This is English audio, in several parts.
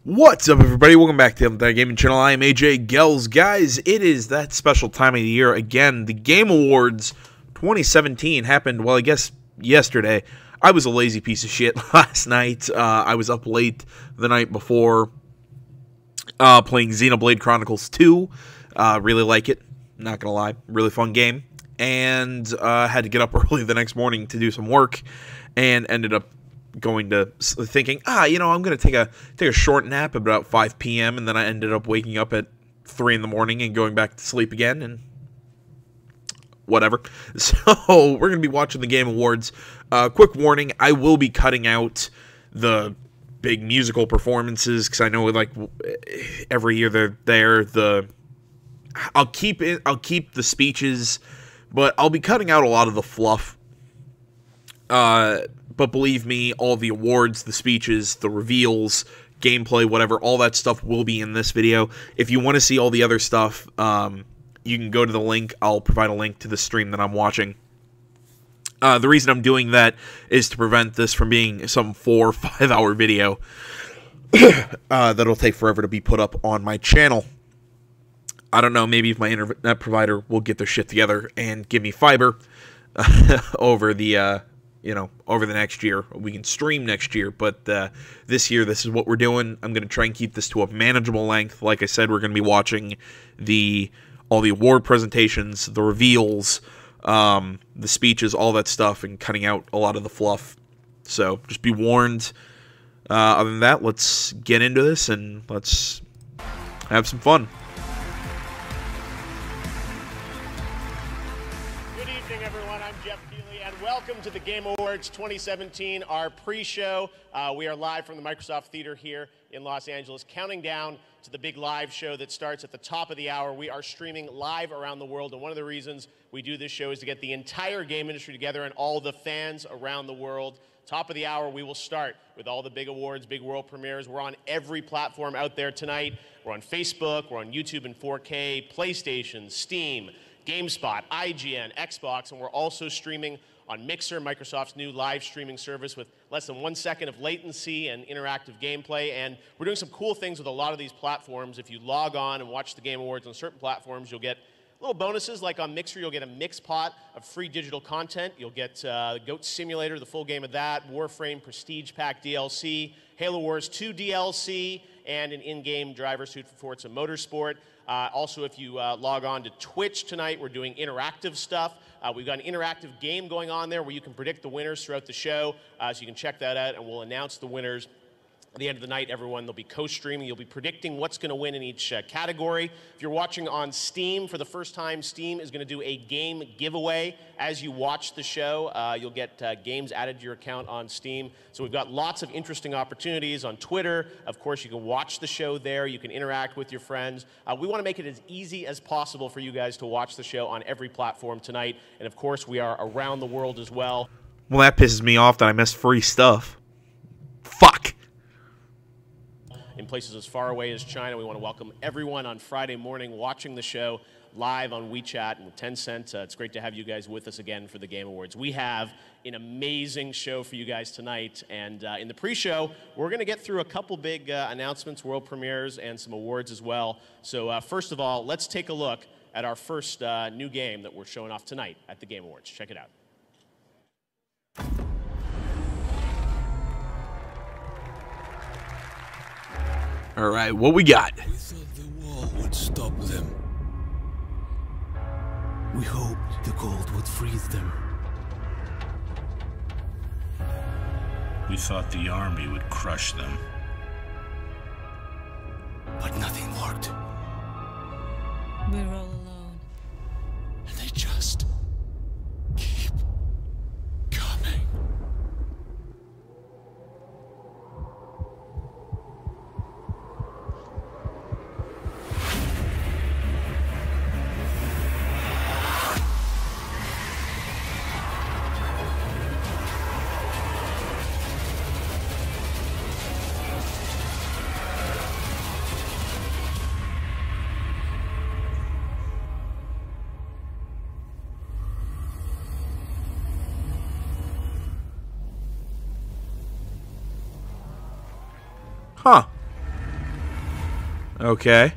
What's up, everybody? Welcome back to the Gaming Channel. I am AJ Gells. Guys, it is that special time of the year again. The Game Awards 2017 happened, well, I guess yesterday. I was a lazy piece of shit last night. I was up late the night before playing Xenoblade Chronicles 2. Really like it, not gonna lie. Really fun game. And had to get up early the next morning to do some work, and ended up going to thinking, I'm going to take a short nap about 5 p.m. and then I ended up waking up at 3 in the morning and going back to sleep again and whatever. So we're going to be watching the Game Awards. Quick warning, I will be cutting out the big musical performances because I know like every year they're there. I'll keep the speeches, but I'll be cutting out a lot of the fluff. But believe me, all the awards, the speeches, the reveals, gameplay, whatever, all that stuff will be in this video. If you want to see all the other stuff, you can go to the link. I'll provide a link to the stream that I'm watching. The reason I'm doing that is to prevent this from being some 4 or 5 hour video that'll take forever to be put up on my channel. I don't know, maybe if my internet provider will get their shit together and give me fiber over the over the next year. We can stream next year, but this year, this is what we're doing. I'm going to try and keep this to a manageable length. Like I said, we're going to be watching all the award presentations, the reveals, the speeches, all that stuff, and cutting out a lot of the fluff. So just be warned. Other than that, let's get into this, and let's have some fun. Welcome to the Game Awards 2017, our pre-show. We are live from the Microsoft Theater here in Los Angeles, counting down to the big live show that starts at the top of the hour. We are streaming live around the world, and one of the reasons we do this show is to get the entire game industry together and all the fans around the world. Top of the hour, we will start with all the big awards, big world premieres. We're on every platform out there tonight. We're on Facebook, we're on YouTube in 4K, PlayStation, Steam, GameSpot, IGN, Xbox, and we're also streaming on Mixer, Microsoft's new live streaming service with less than 1 second of latency and interactive gameplay. And we're doing some cool things with a lot of these platforms. If you log on and watch the Game Awards on certain platforms, you'll get little bonuses. Like on Mixer, you'll get a mix pot of free digital content. You'll get Goat Simulator, the full game of that, Warframe Prestige Pack DLC, Halo Wars 2 DLC, and an in-game driver suit for Forza Motorsport. Also, if you log on to Twitch tonight, we're doing interactive stuff. We've got an interactive game going on there where you can predict the winners throughout the show. So you can check that out, and we'll announce the winners at the end of the night. Everyone, they'll be co-streaming. You'll be predicting what's going to win in each category. If you're watching on Steam for the first time, Steam is going to do a game giveaway as you watch the show. You'll get games added to your account on Steam. So we've got lots of interesting opportunities on Twitter. Of course, you can watch the show there. You can interact with your friends. We want to make it as easy as possible for you guys to watch the show on every platform tonight. And of course, we are around the world as well. Well, that pisses me off that I missed free stuff. Fuck. In places as far away as China. We want to welcome everyone on Friday morning watching the show live on WeChat and with Tencent. It's great to have you guys with us again for the Game Awards. We have an amazing show for you guys tonight, and in the pre-show, we're going to get through a couple big announcements, world premieres, and some awards as well. So first of all, let's take a look at our first new game that we're showing off tonight at the Game Awards. Check it out. All right, what we got? We thought the wall would stop them. We hoped the cold would freeze them. We thought the army would crush them. But nothing worked. We're all alone. And they just keep coming. Huh. Okay.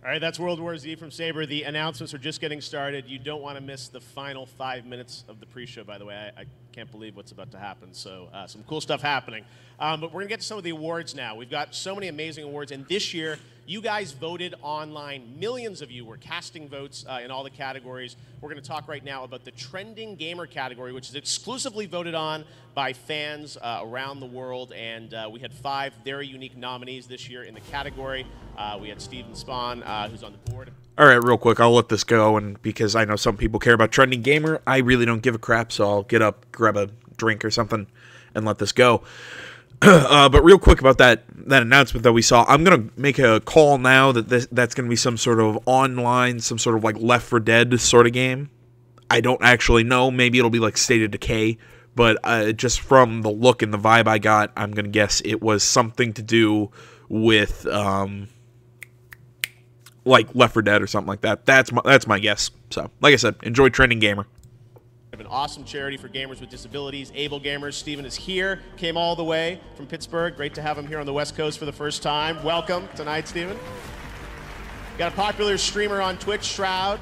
All right, that's World War Z from Saber. The announcements are just getting started. You don't want to miss the final 5 minutes of the pre-show, by the way. I can't believe what's about to happen. So some cool stuff happening. But we're going to get to some of the awards now. We've got so many amazing awards. And this year, you guys voted online. Millions of you were casting votes in all the categories. We're going to talk right now about the Trending Gamer category, which is exclusively voted on by fans around the world. And we had 5 very unique nominees this year in the category. We had Steven Spawn, who's on the board. All right, real quick, I'll let this go, and because I know some people care about Trending Gamer, I really don't give a crap, so I'll get up, grab a drink or something, and let this go. But real quick about that announcement that we saw, I'm going to make a call now that that's going to be some sort of online, some sort of like Left 4 Dead sort of game. I don't actually know. Maybe it'll be like State of Decay, but just from the look and the vibe I got, I'm going to guess it was something to do with like Left 4 Dead or something like that. That's my guess. So, like I said, enjoy Trending Gamer. We have an awesome charity for gamers with disabilities, Able Gamers. Steven is here, came all the way from Pittsburgh. Great to have him here on the West Coast for the first time. Welcome tonight, Steven. Got a popular streamer on Twitch, Shroud,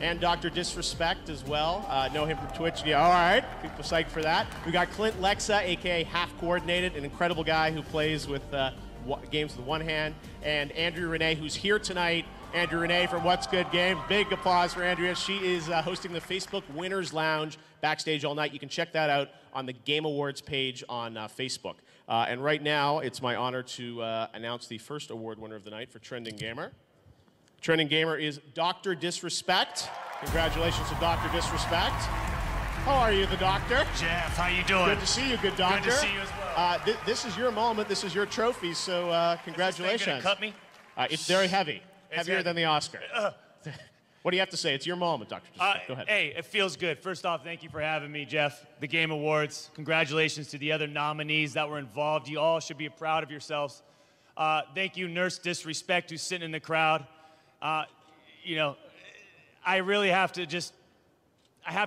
and Dr. Disrespect as well. Know him from Twitch. Yeah, all right. People psyched for that. We got Clint Lexa, a.k.a. Half Coordinated, an incredible guy who plays with games with one hand, and Andrea Renee, who's here tonight. Andrea Renee from What's Good Games. Big applause for Andrea. She is hosting the Facebook Winners Lounge backstage all night. You can check that out on the Game Awards page on Facebook. And right now, it's my honor to announce the first award winner of the night for Trending Gamer. Trending Gamer is Dr. Disrespect. Congratulations to Dr. Disrespect. How are you, the doctor? Jeff, how you doing? Good to see you, good doctor. Good to see you as well. This is your moment. This is your trophy, so congratulations. Is this thing gonna cut me? It's very heavy. It's Heavier heavy. than the Oscar. What do you have to say? It's your moment, Dr. Disrespect. Go ahead. Hey, it feels good. First off, thank you for having me, Jeff. The Game Awards. Congratulations to the other nominees that were involved. You all should be proud of yourselves. Thank you, Nurse Disrespect, who's sitting in the crowd. You know, I really have to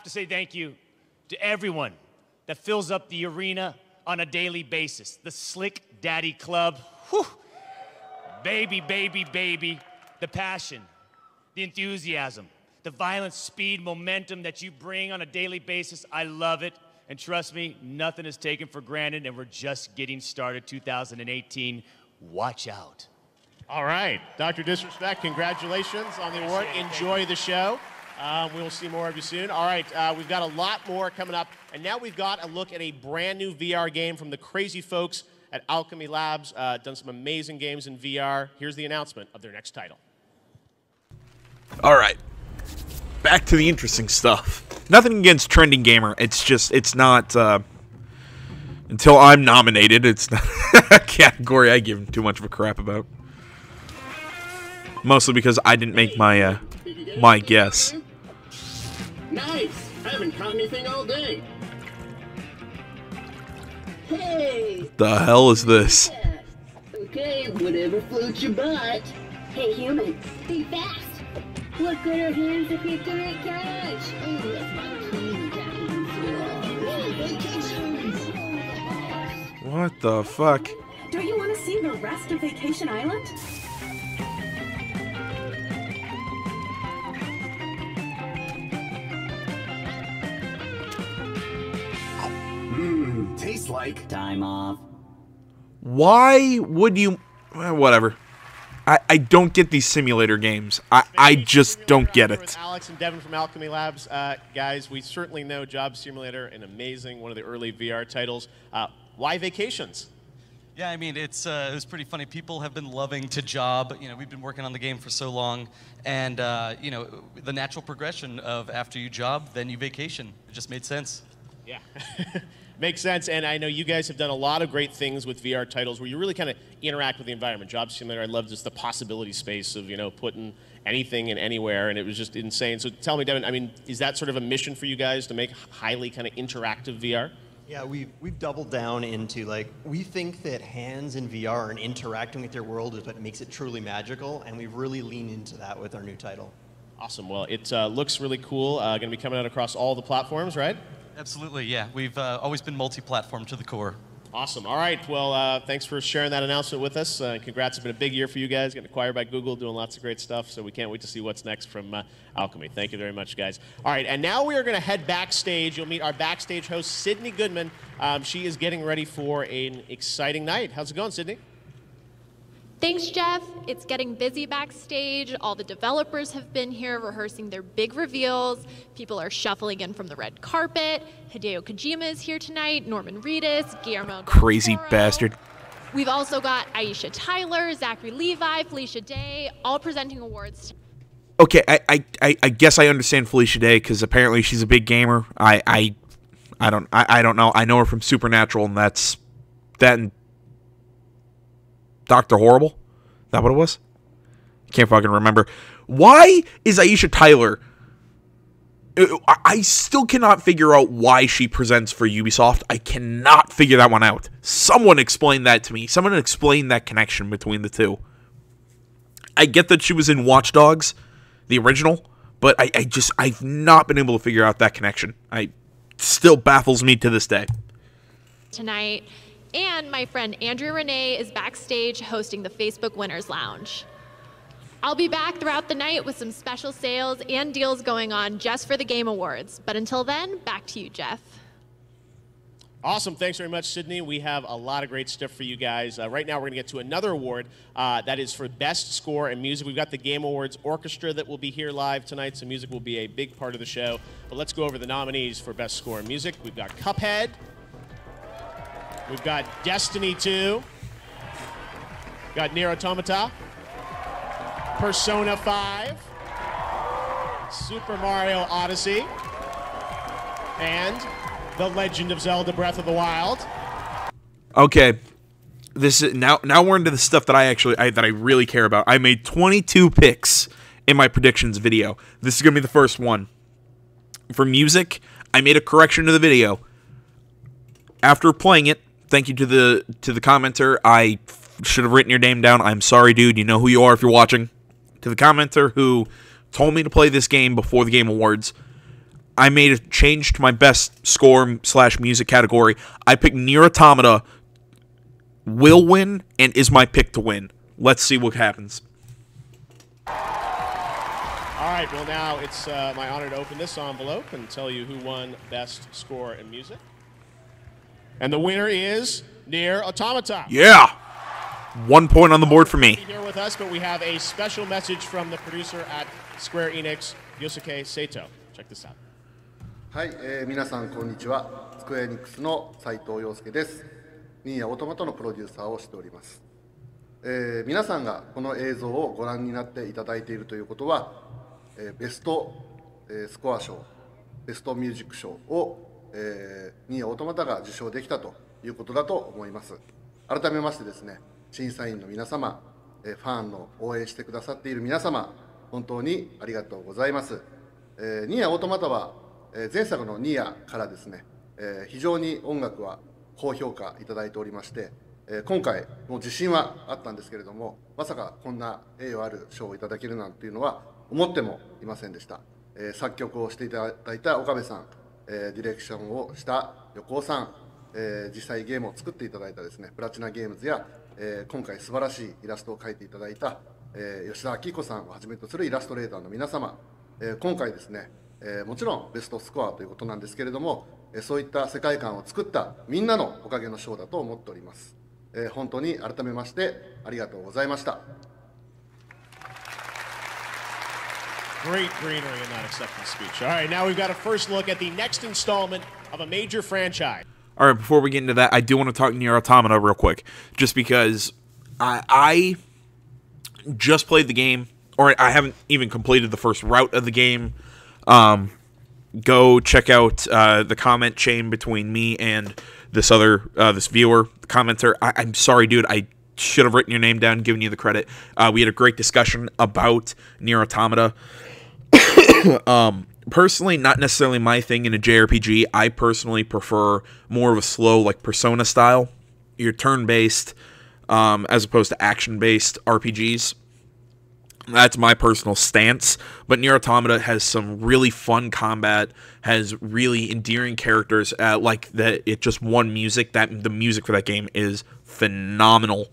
say thank you to everyone that fills up the arena on a daily basis. The Slick Daddy Club. Whew. Baby, baby, baby. The passion, the enthusiasm, the violence, speed, momentum that you bring on a daily basis. I love it. And trust me, nothing is taken for granted, and we're just getting started. 2018. Watch out. All right. Dr. Disrespect, congratulations on the award. Enjoy the show. We will see more of you soon. All right, we've got a lot more coming up. And now we've got a look at a brand new VR game from the crazy folks at Alchemy Labs. Done some amazing games in VR. Here's the announcement of their next title. All right. Back to the interesting stuff. Nothing against Trending Gamer. It's just, it's not, until I'm nominated, it's not a category I give too much of a crap about. Mostly because I didn't make my, my guess. Nice! I haven't caught anything all day. Hey! The hell is this? Okay, whatever floats your boat. Hey, human, be fast. What good are hands if you can't catch? Oh, that's my team, Captain. What the fuck? Don't you want to see the rest of Vacation Island? Tastes like Time off. Why would you... whatever. I don't get these simulator games. I just don't get it. Alex and Devin from Alchemy Labs. Guys, we certainly know Job Simulator, an amazing, one of the early VR titles. Why Vacations? Yeah, I mean, it was pretty funny. People have been loving To Job. You know, we've been working on the game for so long. And, you know, the natural progression of after you job, then you vacation. It just made sense. Yeah. Makes sense, and I know you guys have done a lot of great things with VR titles where you really kind of interact with the environment. Job Simulator, I love just the possibility space of, you know, putting anything in anywhere, and it was just insane. So tell me, Devin, I mean, is that sort of a mission for you guys to make highly kind of interactive VR? Yeah, we've doubled down into, like, we think that hands in VR and interacting with your world is what makes it truly magical, and we've really leaned into that with our new title. Awesome. Well, it looks really cool. Going to be coming out across all the platforms, right? Absolutely, yeah. We've always been multi-platform to the core. Awesome. All right. Well, thanks for sharing that announcement with us. Congrats. It's been a big year for you guys. Getting acquired by Google, doing lots of great stuff. So we can't wait to see what's next from Alchemy. Thank you very much, guys. All right. And now we are going to head backstage. You'll meet our backstage host, Sydney Goodman. She is getting ready for an exciting night. How's it going, Sydney? Thanks, Jeff. It's getting busy backstage. All the developers have been here rehearsing their big reveals. People are shuffling in from the red carpet. Hideo Kojima is here tonight, Norman Reedus, Guillermo del Crazy Toro. bastard. We've also got Aisha Tyler, Zachary Levi, Felicia Day, all presenting awards. Okay, I guess I understand Felicia Day because apparently she's a big gamer. I don't know. I know her from Supernatural, and that's that and Dr. Horrible? Is that what it was? Can't fucking remember. Why is Aisha Tyler... I still cannot figure out why she presents for Ubisoft. I cannot figure that one out. Someone explain that to me. Someone explain that connection between the two. I get that she was in Watch Dogs, the original, but I've not been able to figure out that connection. It still baffles me to this day. Tonight. And my friend Andrea Renee is backstage hosting the Facebook Winners Lounge. I'll be back throughout the night with some special sales and deals going on just for the Game Awards. But until then, back to you, Jeff. Awesome. Thanks very much, Sydney. We have a lot of great stuff for you guys. Right now, we're going to get to another award that is for Best Score and Music. We've got the Game Awards Orchestra that will be here live tonight, so music will be a big part of the show. But let's go over the nominees for Best Score and Music. We've got Cuphead. We've got Destiny 2. We've got Nier Automata. Persona 5. Super Mario Odyssey. And The Legend of Zelda Breath of the Wild. Okay. This is now we're into the stuff that I really care about. I made 22 picks in my predictions video. This is going to be the first one. For music, I made a correction to the video. After playing it, thank you to the commenter. I should have written your name down. I'm sorry, dude. You know who you are if you're watching. To the commenter who told me to play this game before the Game Awards, I made a change to my best score/music category. I picked Nier Automata will win and is my pick to win. Let's see what happens. All right. Well, now it's my honor to open this envelope and tell you who won Best Score and Music. And the winner is Nier Automata. Yeah. 1 point on the board for me. Here with us, but we have a special message from the producer at Square Enix, Yosuke Sato. Check this out. はい、皆さんこんにちは。スクエアエニックスの斉藤陽介です。ニーヤオートマトのプロデューサーをしております。皆さんがこの映像をご覧になっていただいているということは、ベスト、スコア賞、ベストミュージック賞をニーヤオートマタが受賞できたということだと思います。改めましてですね、審査員の皆様、ファンの応援してくださっている皆様、本当にありがとうございます。ニーヤオートマタは前作のニーヤからですね、非常に音楽は高評価いただいておりまして、今回も自信はあったんですけれども、まさかこんな栄誉ある賞をいただけるなんていうのは思ってもいませんでした。作曲をしていただいた岡部さん、ディレクションをした横尾さん、実際ゲームを作っていただいたですね、プラチナゲームズや、今回素晴らしいイラストを描いていただいた、吉田明子さんをはじめとするイラストレーターの皆様、今回ですね、もちろんベストスコアということなんですけれども、そういった世界観を作ったみんなのおかげの賞だと思っております。本当に改めましてありがとうございました。Great greenery in that acceptance speech. All right, now we've got a first look at the next installment of a major franchise. All right, before we get into that, I do want to talk Nier Automata real quick, just because I just played the game, or I haven't even completed the first route of the game. Go check out the comment chain between me and this viewer, commenter. I'm sorry, dude. I should have written your name down and given you the credit. We had a great discussion about Nier Automata. Personally, not necessarily my thing in a JRPG. I personally prefer more of a slow, like Persona style. You're turn-based, as opposed to action-based RPGs. That's my personal stance. But Nier Automata has some really fun combat, has really endearing characters. Like that, it just won music. The music for that game is phenomenal.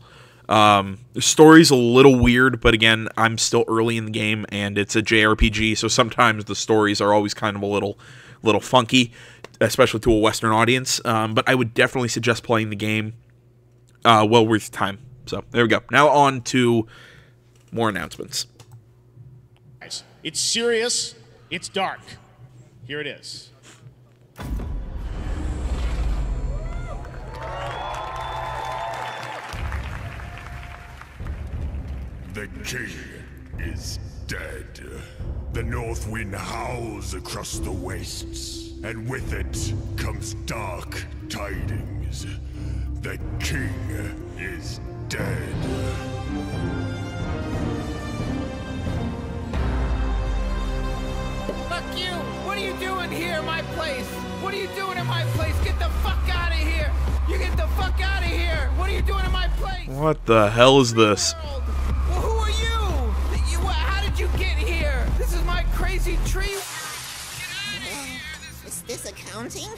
The story's a little weird, but again, I'm still early in the game, and it's a JRPG, so sometimes the stories are always kind of a little funky, especially to a Western audience. But I would definitely suggest playing the game. Well worth time. So there we go. Now on to more announcements. It's serious. It's dark. Here it is. The king is dead. The north wind howls across the wastes, and with it comes dark tidings. The king is dead. Fuck you! What are you doing here, my place? What are you doing in my place? Get the fuck out of here! You get the fuck out of here! What are you doing in my place? What the hell is this? Well, who are you? How did you get here? This is my crazy tree. Is this accounting?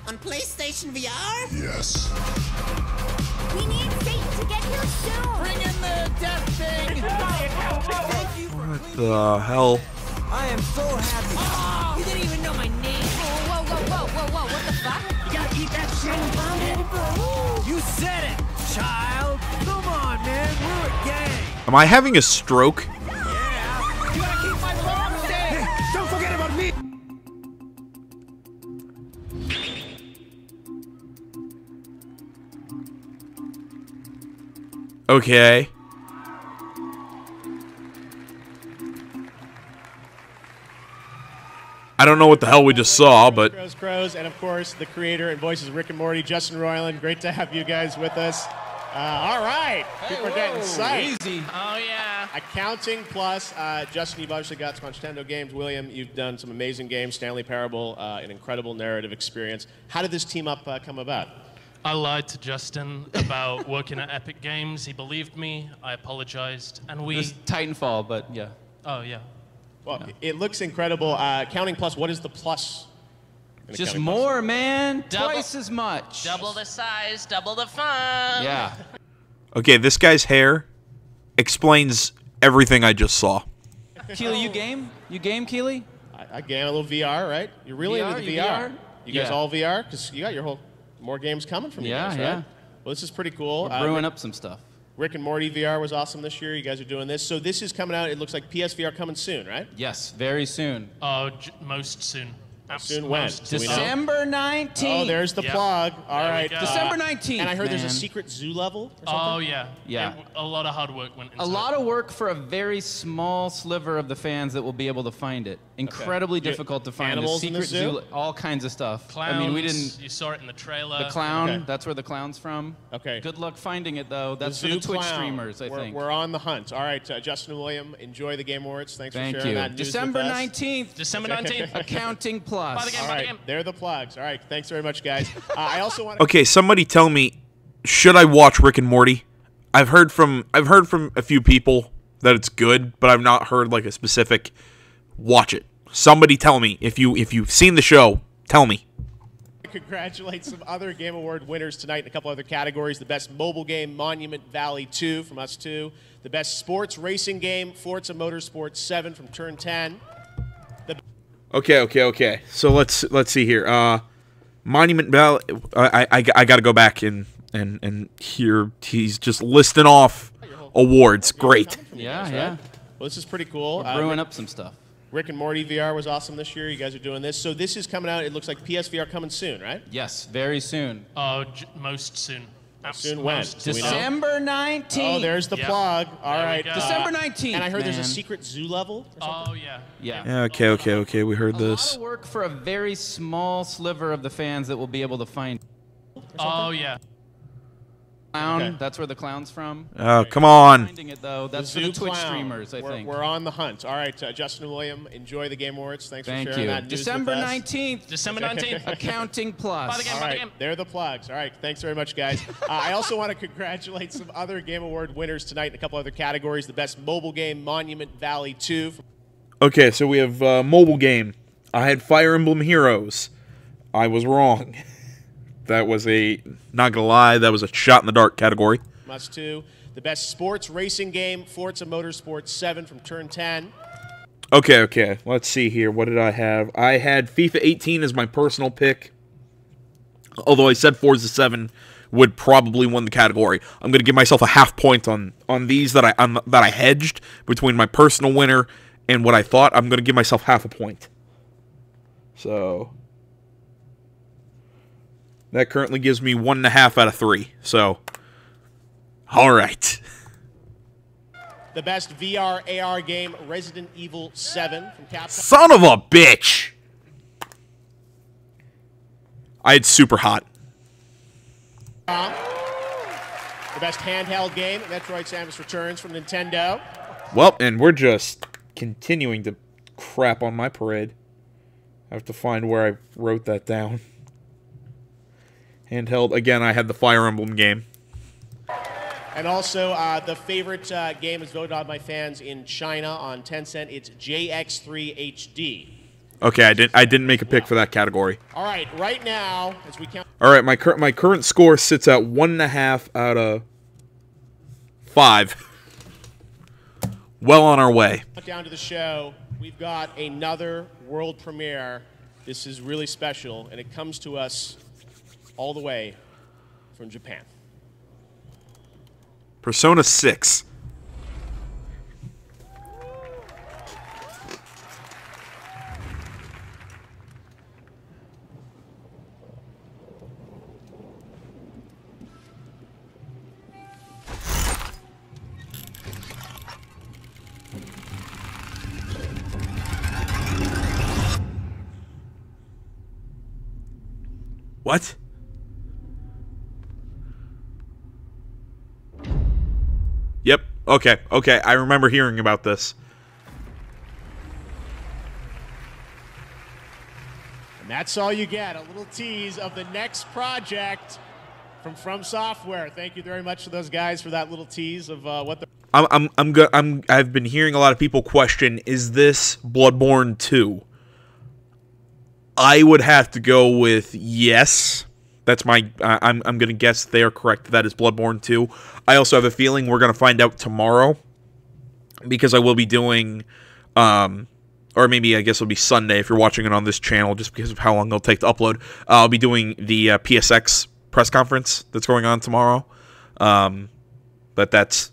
On PlayStation VR? Yes. We need Satan to get here soon. Bring in the death thing. Thank you for What the hell? I am so happy. Oh, you didn't even know my name. Whoa, whoa, whoa, whoa, whoa, what the fuck? You gotta keep that shit. You said it, child. Come on, man. We're a gang. Am I having a stroke? Yeah. You gotta keep my mom safe. Hey, don't forget about me. Okay. I don't know what the hell we just saw, but Crows, and of course the creator and voices of Rick and Morty, Justin Roiland. Great to have you guys with us. All right, people are getting psyched. Easy. Oh yeah. Accounting Plus. Justin, you've obviously got some Nintendo games. William, you've done some amazing games. Stanley Parable, an incredible narrative experience. How did this team up come about? I lied to Justin about working at Epic Games. He believed me. I apologized, and we. It was Titanfall, but yeah. Oh yeah. Well, it looks incredible. Counting Plus, what is the plus? Just more, man. Twice as much. Double the size, double the fun. Yeah. okay, this guy's hair explains everything I just saw. Keely, you game? You game, Keely? I game a little VR, right? You're really into the VR. You guys all VR? Because you got your whole more games coming from you guys, right? Yeah. Well, this is pretty cool. We're brewing up some stuff. Rick and Morty VR was awesome this year. You guys are doing this. So this is coming out. It looks like PSVR coming soon, right? Yes, very soon. Oh, most soon. Soon when? December 19th. Oh, there's the plug. All right. December 19th. And I heard there's a secret zoo level or something? Oh, yeah. Yeah. A lot of hard work went into it. A lot of work for a very small sliver of the fans that will be able to find it. Incredibly difficult to find. Animals a secret in the zoo? all kinds of stuff. Clowns. I mean, we didn't. You saw it in the trailer. The clown. That's where the clown's from. Okay. Good luck finding it though. That's the for the Twitch clown. streamers, I think. We're on the hunt. All right, Justin and William, enjoy the Game Awards. Thanks Thank for sharing you. that news December with us. 19th. December 19th. Accounting Plus. Buy the game, All buy the right, game. they're the plugs. All right, thanks very much, guys. I also want. Okay, somebody tell me, should I watch Rick and Morty? I've heard from a few people that it's good, but I've not heard like a specific watch it. Somebody tell me if you've seen the show. Tell me. Congratulate some other Game Award winners tonight in a couple other categories. The best mobile game, Monument Valley 2 from us 2. The best sports racing game, Forza Motorsport 7 from Turn 10. Okay. So let's see here. Monument Valley. I got to go back and hear he's just listing off awards. Great. Yeah. Well, this is pretty cool. We're brewing up some stuff. Rick and Morty VR was awesome this year. You guys are doing this. So this is coming out. It looks like PSVR coming soon, right? Yes, very soon. Oh, most soon. Soon when? December 19th. Oh, there's the plug. All right. December 19th. And I heard there's a man. secret zoo level or something? Oh, yeah. Yeah. Okay. We heard A this. lot of work for a very small sliver of the fans that will be able to find it. Oh, yeah. Clown. Okay. That's where the clown's from. Oh, come on. Finding it though. That's The for the Zoo Twitch Clown. streamers, I think. We're on the hunt. All right, Justin and William, enjoy the Game Awards. Thanks for sharing that news December with us. 19th. December 19th. Accounting Plus. Buy the game, All buy the right, game. they're the plugs. All right, thanks very much, guys. I also want to congratulate some other Game Award winners tonight in a couple other categories. The best mobile game, Monument Valley 2. Okay, so we have mobile game. I had Fire Emblem Heroes. I was wrong. That was not gonna lie, that was a shot in the dark category. Must 2. The best sports racing game, Forza Motorsport 7 from Turn 10. Okay. Let's see here. What did I have? I had FIFA 18 as my personal pick. Although I said Forza 7 would probably win the category. I'm going to give myself a half point on these that I hedged between my personal winner and what I thought. I'm going to give myself half a point. So that currently gives me 1.5 out of 3. So, all right. The best VR AR game, Resident Evil 7 from Capcom. Son of a bitch! I had Super Hot. The best handheld game, Metroid Samus Returns from Nintendo. Well, and we're just continuing to crap on my parade. I have to find where I wrote that down. Handheld, again, I had the Fire Emblem game. And also, the favorite game is voted on by fans in China on Tencent. It's JX3 HD. Okay, I didn't make a pick for that category. All right, right now, as we count... All right, my current score sits at 1.5 out of 5. Well on our way. Down to the show, we've got another world premiere. This is really special, and it comes to us all the way from Japan. Persona 6. What? Yep. Okay. I remember hearing about this. And that's all you get, a little tease of the next project from Software. Thank you very much to those guys for that little tease of what the... I've been hearing a lot of people question, is this Bloodborne 2? I would have to go with yes. That's my... I'm going to guess they're correct. That is Bloodborne 2. I also have a feeling we're going to find out tomorrow, because I will be doing... or maybe I guess it'll be Sunday if you're watching it on this channel, just because of how long it'll take to upload. I'll be doing the PSX press conference that's going on tomorrow. But that's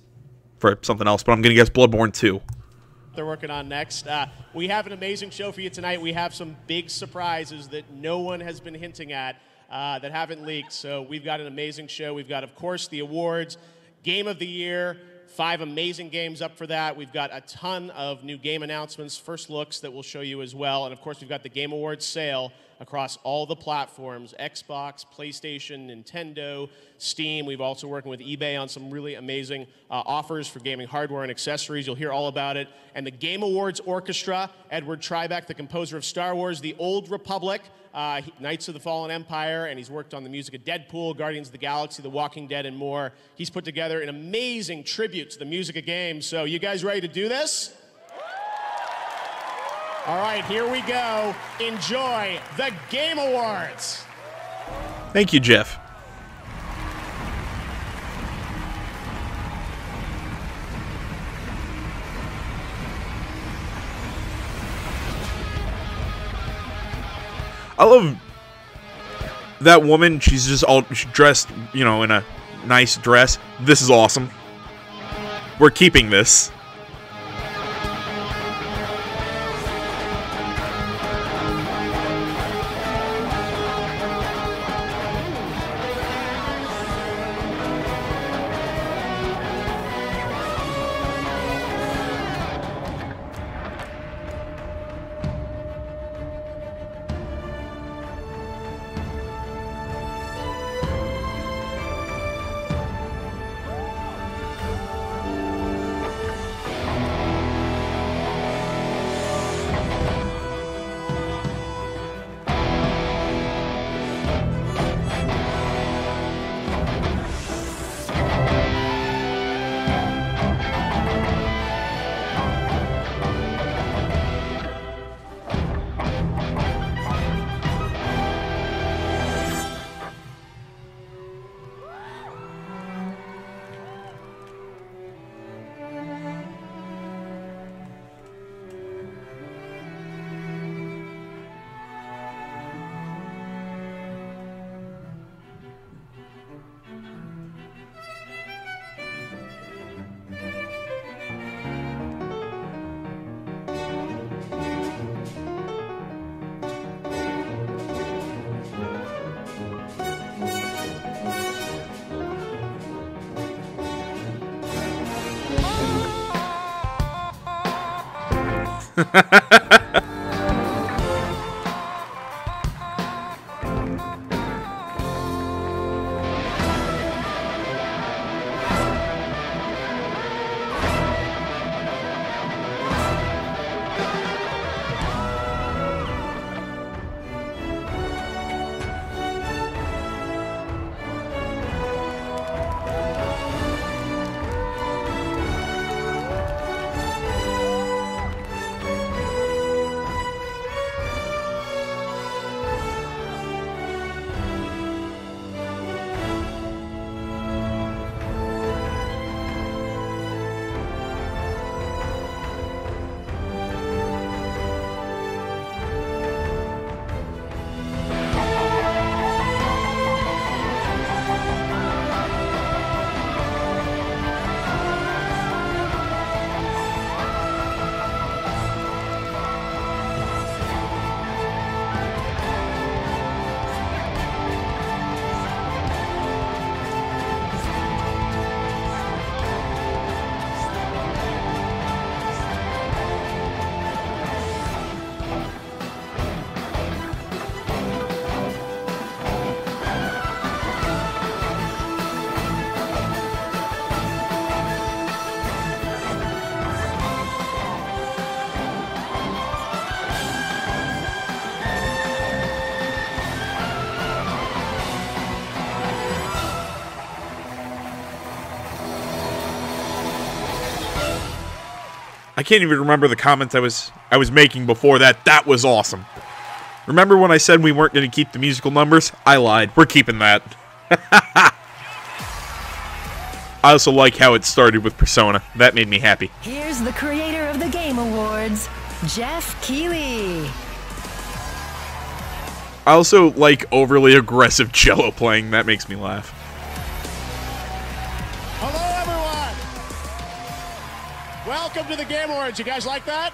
for something else. But I'm going to guess Bloodborne 2. They're working on next. We have an amazing show for you tonight. We have some big surprises that no one has been hinting at that haven't leaked. So we've got an amazing show. We've got, of course, the awards, Game of the Year, 5 amazing games up for that. We've got a ton of new game announcements, first looks that we'll show you as well. And, of course, we've got the Game Awards sale across all the platforms, Xbox, PlayStation, Nintendo, Steam. We've also working with eBay on some really amazing offers for gaming hardware and accessories. You'll hear all about it. And the Game Awards Orchestra, Edward Tribeca, the composer of Star Wars, The Old Republic, Knights of the Fallen Empire, and he's worked on the music of Deadpool, Guardians of the Galaxy, The Walking Dead, and more. He's put together an amazing tribute to the music of games. So you guys ready to do this? All right, here we go. Enjoy the Game Awards. Thank you, Jeff. I love that woman. She's just all dressed, you know, in a nice dress. This is awesome. We're keeping this. I can't even remember the comments I was making before that. That was awesome. Remember when I said we weren't going to keep the musical numbers? I lied. We're keeping that. I also like how it started with Persona. That made me happy. Here's the creator of the Game Awards, Jeff Keighley. I also like overly aggressive cello playing. That makes me laugh. Hello, everyone. Welcome to the Game Awards. You guys like that?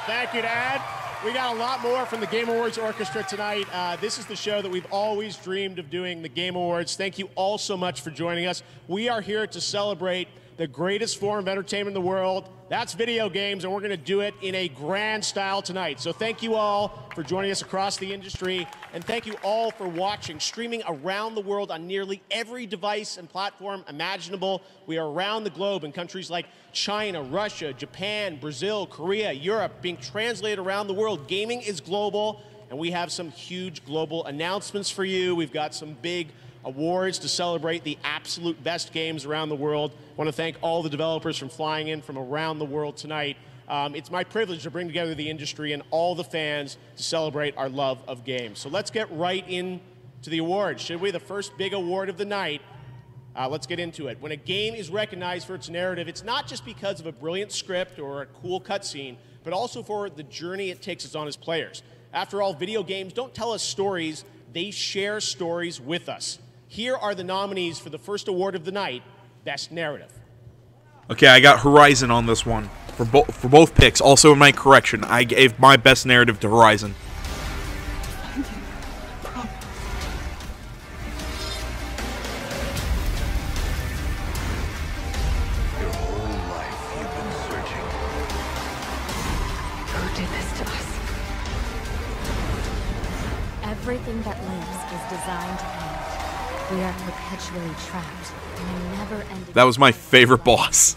Thank you, Dad. We got a lot more from the Game Awards Orchestra tonight. This is the show that we've always dreamed of doing, the Game Awards. Thank you all so much for joining us. We are here to celebrate the greatest form of entertainment in the world. That's video games, and we're going to do it in a grand style tonight. So thank you all for joining us across the industry, and thank you all for watching, streaming around the world on nearly every device and platform imaginable. We are around the globe in countries like China, Russia, Japan, Brazil, Korea, Europe, being translated around the world. Gaming is global, and we have some huge global announcements for you. We've got some big awards to celebrate the absolute best games around the world. I want to thank all the developers from flying in from around the world tonight. It's my privilege to bring together the industry and all the fans to celebrate our love of games. So let's get right into the awards, should we? The first big award of the night. Let's get into it. When a game is recognized for its narrative, it's not just because of a brilliant script or a cool cutscene, but also for the journey it takes us on as players. After all, video games don't tell us stories, they share stories with us. Here are the nominees for the first award of the night, Best Narrative. Okay, I got Horizon on this one for both picks. Also, in my correction, I gave my best narrative to Horizon. Your whole life you've been searching. Who did this to us? Everything that lives is designed to end. We are perpetually trapped in a never-ending... That was my favorite boss.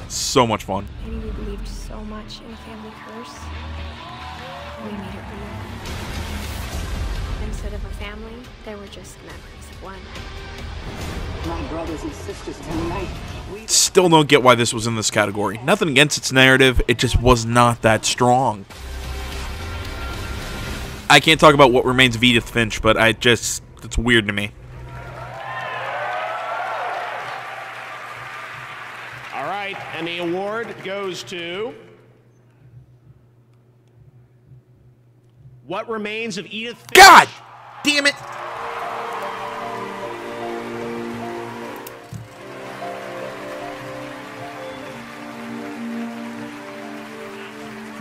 So much fun. Maybe we believed so much in a family curse. We made it real. Instead of a family, there were just memories of one. My brothers and sisters tonight. Still don't get why this was in this category. Nothing against its narrative, it just was not that strong. I can't talk about What Remains of Edith Finch, but it's weird to me. All right, and the award goes to What Remains of Edith Finch. God damn it!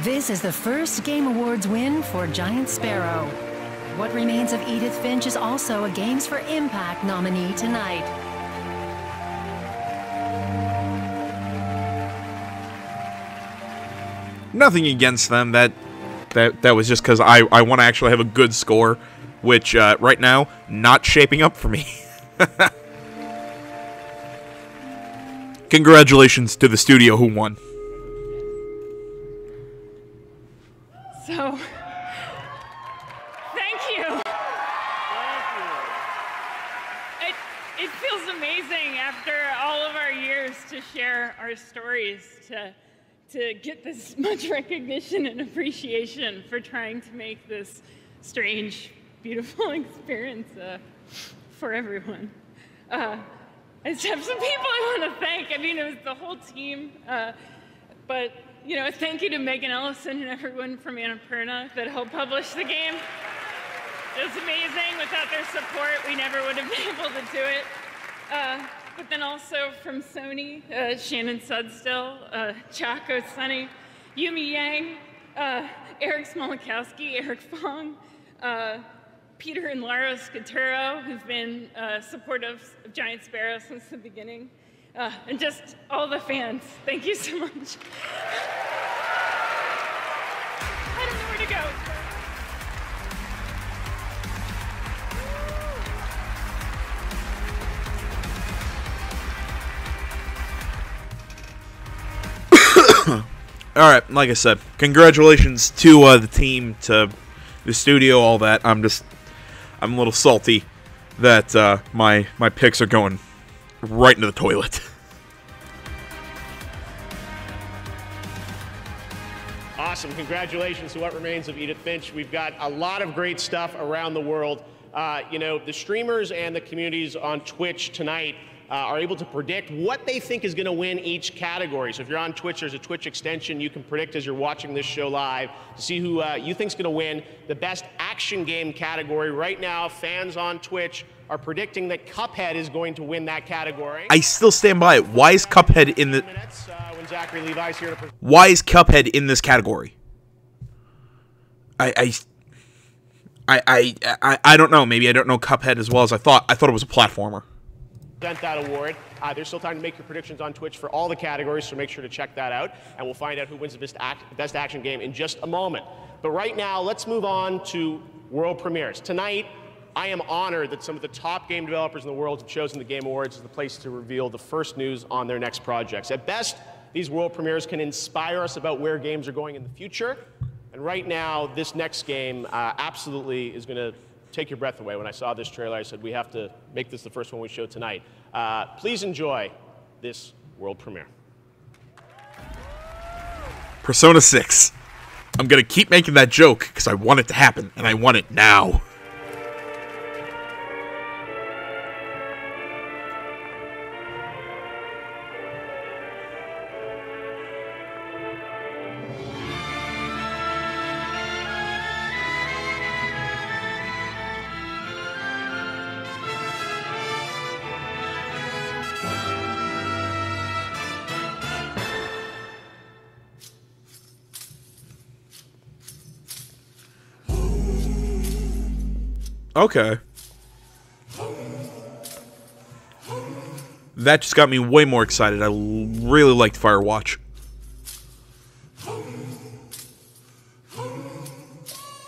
This is the first Game Awards win for Giant Sparrow. What Remains of Edith Finch is also a Games for Impact nominee tonight. Nothing against them. That was just because I want to actually have a good score, which right now not shaping up for me. Congratulations to the studio who won. So, thank you. It feels amazing after all of our years to share our stories, to get this much recognition and appreciation for trying to make this strange, beautiful experience for everyone. I just have some people I want to thank. I mean, it was the whole team, but you know, thank you to Megan Ellison and everyone from Annapurna that helped publish the game. It was amazing. Without their support, we never would have been able to do it. But then also from Sony, Shannon Sudstill, Chaco Sunny, Yumi Yang, Eric Smolakowski, Eric Fong, Peter and Lara Scaturo, who've been supportive of Giant Sparrow since the beginning, and just all the fans. Thank you so much. I don't know where to go. All right, like I said, congratulations to the team, to the studio, all that. I'm a little salty that my picks are going right into the toilet. Awesome. Congratulations to What Remains of Edith Finch. We've got a lot of great stuff around the world. You know, the streamers and the communities on Twitch tonight are able to predict what they think is going to win each category. So if you're on Twitch, there's a Twitch extension you can predict as you're watching this show live to see who you think's going to win the best action game category. Right now, fans on Twitch are predicting that Cuphead is going to win that category. I still stand by it. Why is Cuphead in the? When Zachary Levi's here to Why is Cuphead in this category? I don't know. Maybe I don't know Cuphead as well as I thought. I thought it was a platformer. That award. There's still time to make your predictions on Twitch for all the categories, so make sure to check that out, and we'll find out who wins the best action game in just a moment. But right now, let's move on to world premieres. Tonight, I am honored that some of the top game developers in the world have chosen the Game Awards as the place to reveal the first news on their next projects. At best, these world premieres can inspire us about where games are going in the future, and right now, this next game absolutely is going to take your breath away. When I saw this trailer, I said, we have to make this the first one we show tonight. Please enjoy this world premiere. Persona 6. I'm going to keep making that joke because I want it to happen, and I want it now. Okay. That just got me way more excited. I really liked Firewatch.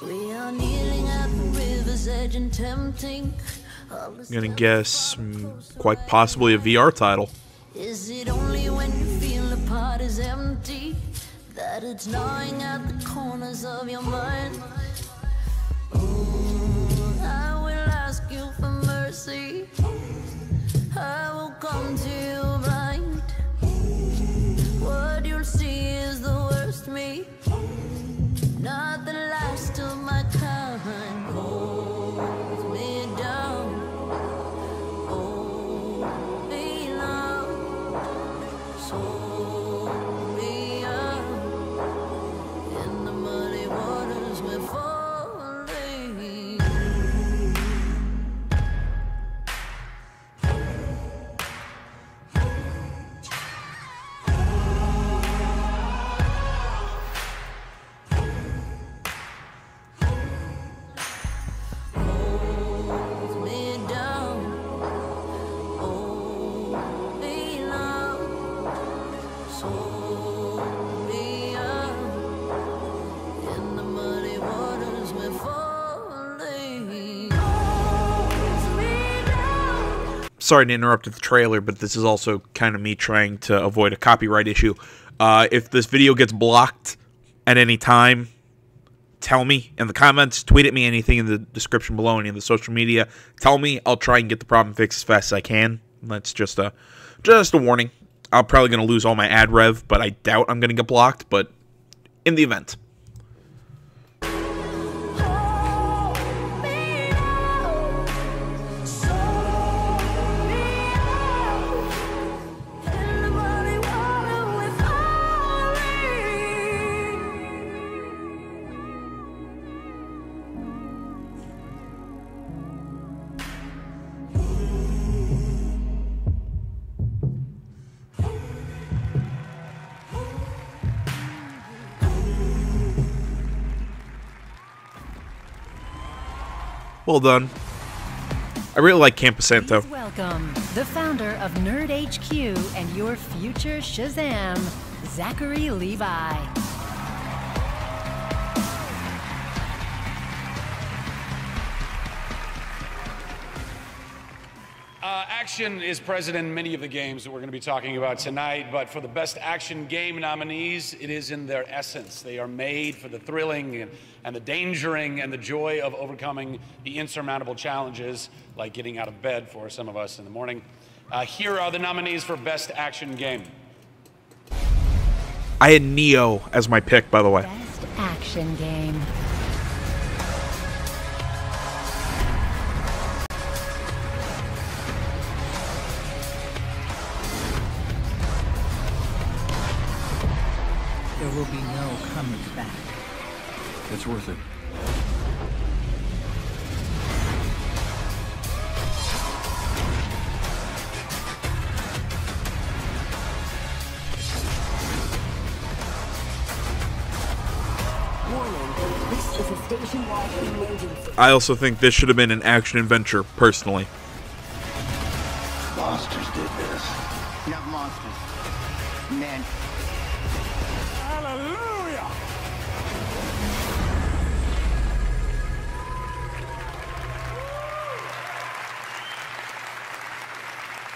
We are kneeling at the river's edge and tempting. I'm gonna guess quite possibly a VR title. Is it only when you feel the pot is empty that it's gnawing at the corners of your mind? I will ask you for mercy. I will come to you blind. What you'll see is the worst me, not the last of my kind. Hold me down, hold me low, hold me up in the muddy waters we're falling. sorry to interrupt the trailer, but this is also kind of me trying to avoid a copyright issue. If this video gets blocked at any time, tell me in the comments, tweet at me, anything in the description below, any of the social media. Tell me. I'll try and get the problem fixed as fast as I can. That's just a warning. I'm probably going to lose all my ad rev, but I doubt I'm going to get blocked, but in the event. Well done. I really like Camposanto. Please welcome the founder of Nerd HQ and your future Shazam, Zachary Levi. Action is present in many of the games that we're going to be talking about tonight, but for the Best Action Game nominees, it is in their essence. They are made for the thrilling and the dangering and the joy of overcoming the insurmountable challenges, like getting out of bed for some of us in the morning. Here are the nominees for Best Action Game. I had Neo as my pick, by the way. Best Action Game. There will be no coming back. It's worth it. Warning, this is a station-wide emergency. I also think this should have been an action-adventure, personally. Monsters did this. Not monsters. Men. Hallelujah!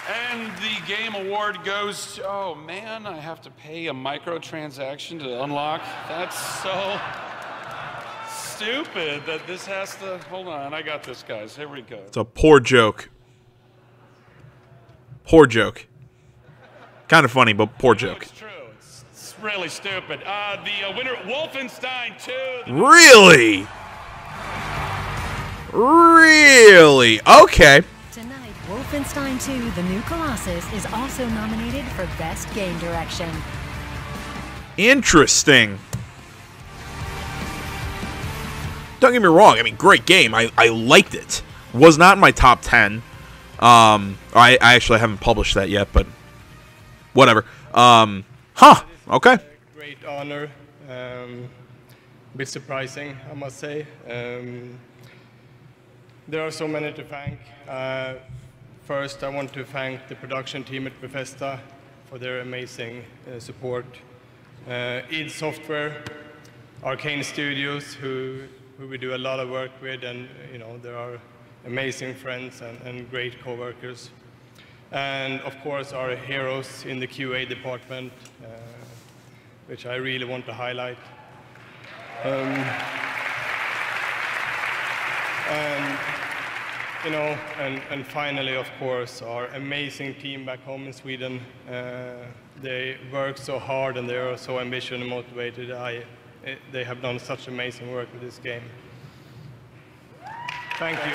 And the game award goes to, oh man, I have to pay a microtransaction to unlock. That's so stupid that this has to, hold on, I got this, guys, here we go. It's a poor joke. Poor joke. Kind of funny, but poor joke. It's true, it's really stupid. The winner, Wolfenstein 2. Really? Really? Okay. Tonight, Wolfenstein 2: The New Colossus is also nominated for Best Game Direction. Interesting. Don't get me wrong. I mean, great game. I liked it. Was not in my top 10. I actually haven't published that yet, but whatever. Okay. Great honor. A bit surprising, I must say. There are so many to thank. First, I want to thank the production team at Bethesda for their amazing support. id Software, Arcane Studios, who we do a lot of work with, and there are amazing friends and great co-workers. And of course, our heroes in the QA department, which I really want to highlight. And finally, of course, our amazing team back home in Sweden. They work so hard and they are so ambitious and motivated. They have done such amazing work with this game. Thank you.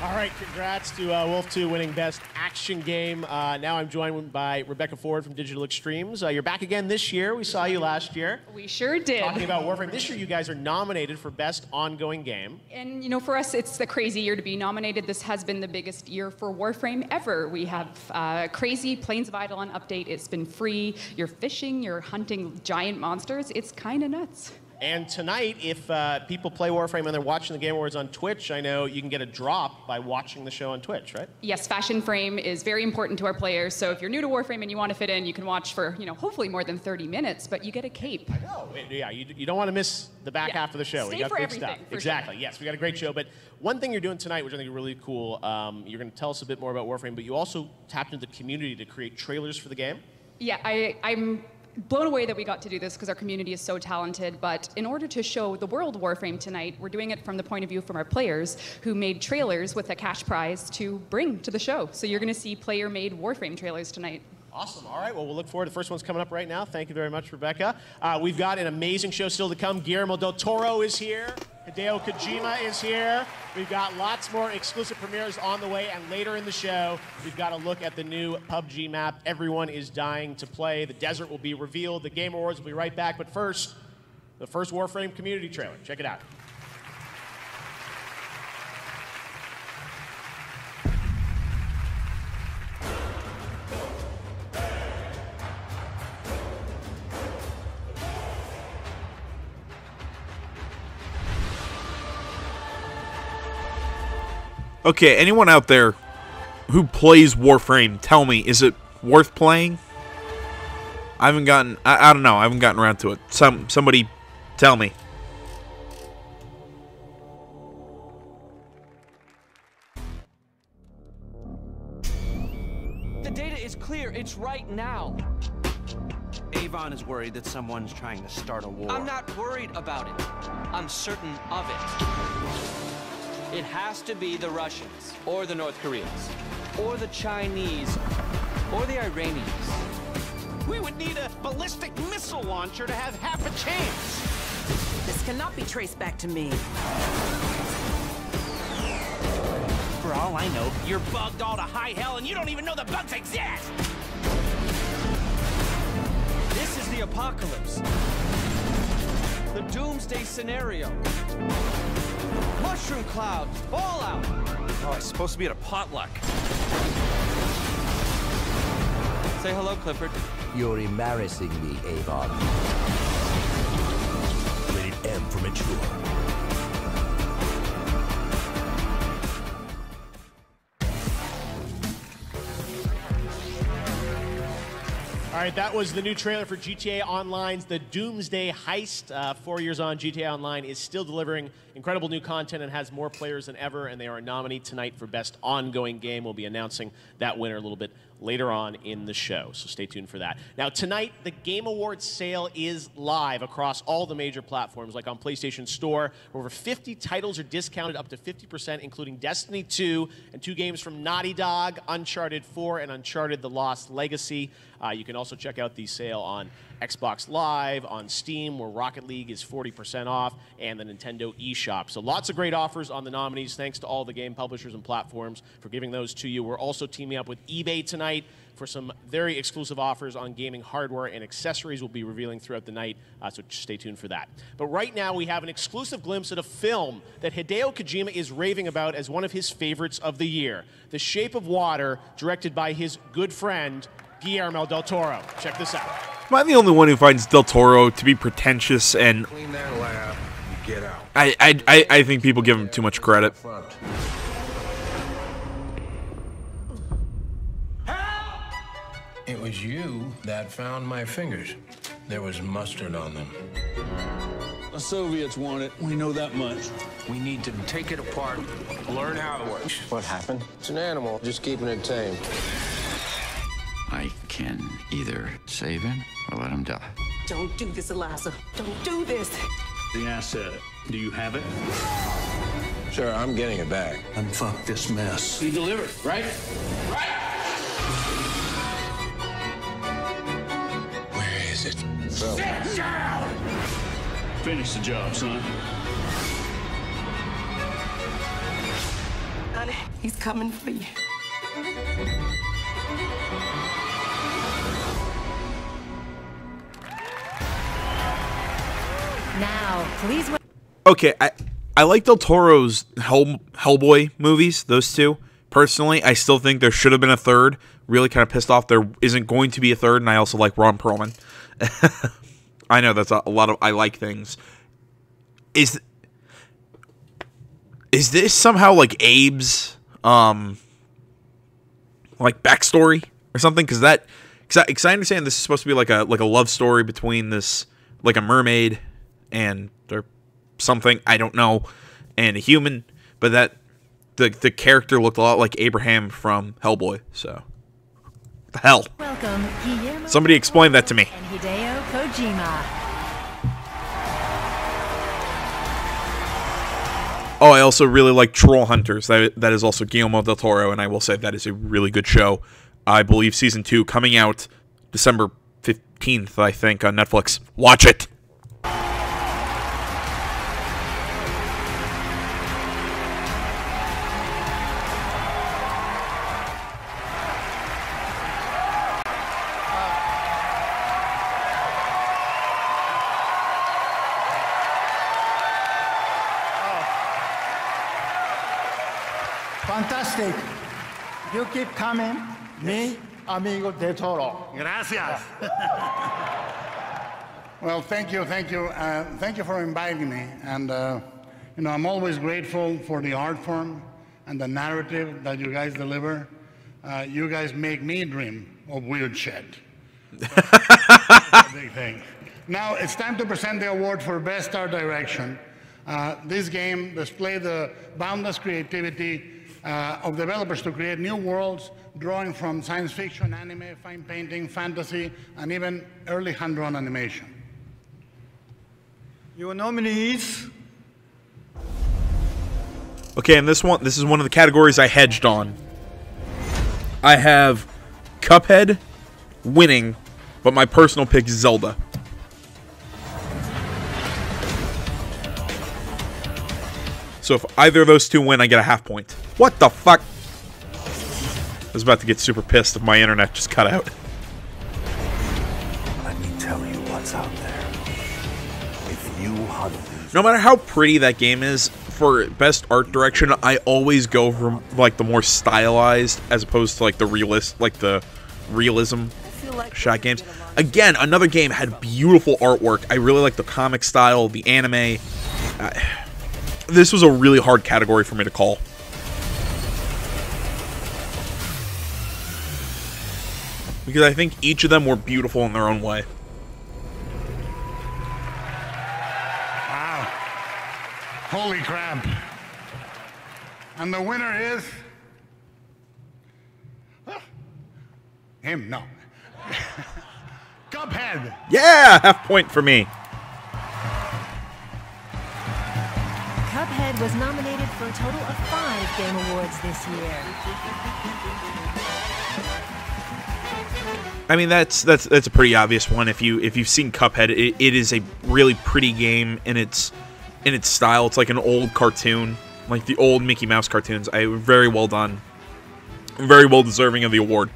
All right, congrats to Wolf 2 winning Best Action Game. Now I'm joined by Rebecca Ford from Digital Extremes. You're back again this year. We saw you last year. We sure did. Talking about Warframe. This year you guys are nominated for Best Ongoing Game. And for us, it's a crazy year to be nominated. This has been the biggest year for Warframe ever. We have crazy Plains of Eidolon update. It's been free. You're fishing, you're hunting giant monsters. It's kind of nuts. And tonight, if people play Warframe and they're watching the Game Awards on Twitch, I know you can get a drop by watching the show on Twitch, right? Yes, Fashion Frame is very important to our players. So if you're new to Warframe and you want to fit in, you can watch for, hopefully more than 30 minutes, but you get a cape. I know. Yeah, you don't want to miss the back half of the show. Stay We got for big everything, stuff. for Exactly. sure. Yes, we got a great show. But one thing you're doing tonight, which I think is really cool, you're going to tell us a bit more about Warframe, but you also tapped into the community to create trailers for the game. Yeah, I'm blown away that we got to do this because our community is so talented, but in order to show the world Warframe tonight, we're doing it from the point of view from our players who made trailers with a cash prize to bring to the show. So you're going to see player-made Warframe trailers tonight. Awesome. All right. Well, we'll look forward to the first one's coming up right now. Thank you very much, Rebecca. We've got an amazing show still to come. Guillermo del Toro is here. Hideo Kojima is here. We've got lots more exclusive premieres on the way, and later in the show, we've got a look at the new PUBG map. Everyone is dying to play. The desert will be revealed. The Game Awards will be right back. But first, the first Warframe community trailer. Check it out. Okay, anyone out there who plays Warframe, tell me, is it worth playing? I haven't gotten, I don't know, I haven't gotten around to it. Somebody tell me. The data is clear, it's right now. Avon is worried that someone's trying to start a war. I'm not worried about it. I'm certain of it. It has to be the Russians, or the North Koreans, or the Chinese, or the Iranians. We would need a ballistic missile launcher to have half a chance. This cannot be traced back to me. For all I know, you're bugged all to high hell and you don't even know the bugs exist! This is the apocalypse. The doomsday scenario. Mushroom clouds, fallout. Oh, it's supposed to be at a potluck. Say hello, Clifford. You're embarrassing me, Avon. Rated M for mature. All right, that was the new trailer for GTA Online's The Doomsday Heist. 4 years on, GTA Online is still delivering incredible new content and has more players than ever, and they are a nominee tonight for Best Ongoing Game. We'll be announcing that winner a little bit later on in the show, so stay tuned for that. Now, tonight, the Game Awards sale is live across all the major platforms, like on PlayStation Store, where over 50 titles are discounted up to 50%, including Destiny 2 and 2 games from Naughty Dog, Uncharted 4 and Uncharted The Lost Legacy. You can also check out the sale on Xbox Live, on Steam, where Rocket League is 40% off, and the Nintendo eShop. So lots of great offers on the nominees. Thanks to all the game publishers and platforms for giving those to you. We're also teaming up with eBay tonight for some very exclusive offers on gaming hardware and accessories we'll be revealing throughout the night, so stay tuned for that. But right now, we have an exclusive glimpse at a film that Hideo Kojima is raving about as one of his favorites of the year, The Shape of Water, directed by his good friend, Guillermo del Toro. Check this out. Am I the only one who finds Del Toro to be pretentious and... Clean that lab, you get out. I think people give him too much credit. It was you that found my fingers. There was mustard on them. The Soviets want it. We know that much. We need to take it apart, learn how it works. What happened? It's an animal, just keeping it tame. I can either save him or let him die. Don't do this, Eliza. Don't do this. The asset. Do you have it? Sure, I'm getting it back. Unfuck this mess. You delivered, right? Right? Where is it? Sit down! Finish the job, son. Honey, he's coming for you. Now, please. Okay, I like Del Toro's Hellboy movies, those two. Personally, I still think there should have been a third. Really kind of pissed off there isn't going to be a third, and I also like Ron Perlman. I know that's a lot of I like things. Is this somehow like Abe's like backstory or something? Because I understand this is supposed to be like a love story between this like a mermaid and or something, I don't know, and a human, but that the character looked a lot like Abraham from Hellboy. So what the hell? Welcome, Guillermo. Somebody explain that to me. And Hideo Kojima. Oh, I also really like Troll Hunters. That is also Guillermo del Toro, and I will say that is a really good show. I believe season 2 coming out December 15th, I think, on Netflix. Watch it. Fantastic. You keep coming. Me, amigo del Toro. Gracias. Well, thank you for inviting me. And, you know, I'm always grateful for the art form and the narrative that you guys deliver. You guys make me dream of weird shit. That's a big thing. Now, it's time to present the award for Best Art Direction. This game displayed the boundless creativity of developers to create new worlds, drawing from science fiction, anime, fine painting, fantasy, and even early hand-drawn animation. Your nominees. Okay, and this is one of the categories I hedged on. I have Cuphead winning, but my personal pick is Zelda. So if either of those two win, I get a half point. What the fuck? I was about to get super pissed if my internet just cut out. Let me tell you what's out there. If you hunt these... No matter how pretty that game is, for best art direction, I always go for like the more stylized as opposed to like the realism shot games. Again, another game had beautiful artwork. I really like the comic style, the anime. This was a really hard category for me to call. Because I think each of them were beautiful in their own way. Wow. Holy crap. And the winner is... him, no. Cuphead. Yeah, half point for me. Cuphead was nominated for a total of 5 Game Awards this year. I mean, that's a pretty obvious one. If you've seen Cuphead, it is a really pretty game in its style. It's like an old cartoon, like the old Mickey Mouse cartoons. Very well done, very well deserving of the award.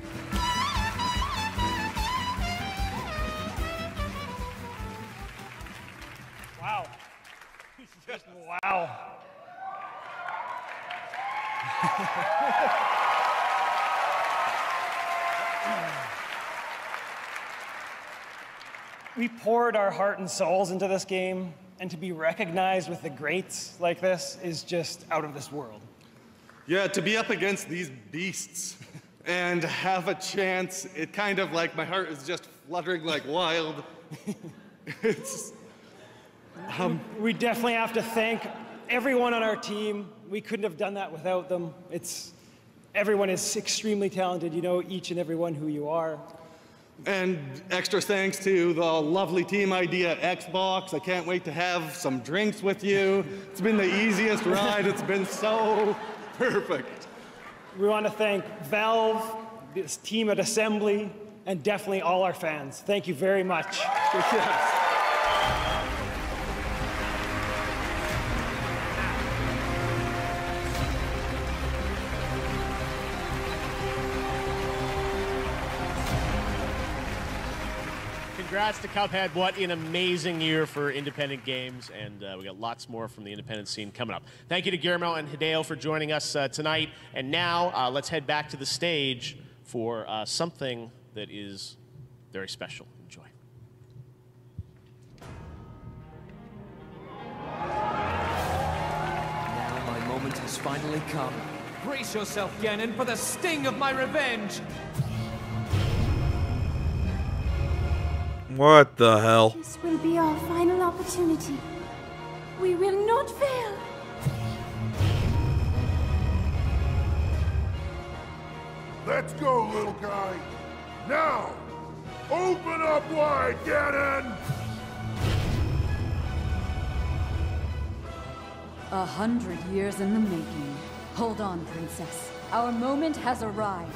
Wow. Just wow. We poured our heart and souls into this game, and to be recognized with the greats like this is just out of this world. Yeah, to be up against these beasts and have a chance, it kind of like my heart is just fluttering like wild. It's... We definitely have to thank everyone on our team. We couldn't have done that without them. Everyone is extremely talented. You know each and every one who you are. And extra thanks to the lovely team idea Xbox. I can't wait to have some drinks with you. It's been the easiest ride. It's been so perfect. We want to thank Valve, this team at Assembly, and definitely all our fans. Thank you very much. Yes. Congrats to Cuphead. What an amazing year for independent games, and we got lots more from the independent scene coming up. Thank you to Guillermo and Hideo for joining us tonight. And now let's head back to the stage for something that is very special. Enjoy. has finally come. Brace yourself, Ganon, for the sting of my revenge! What the hell? This will be our final opportunity. We will not fail. Let's go, little guy. Now, open up wide, Ganon! 100 years in the making. Hold on, Princess. Our moment has arrived.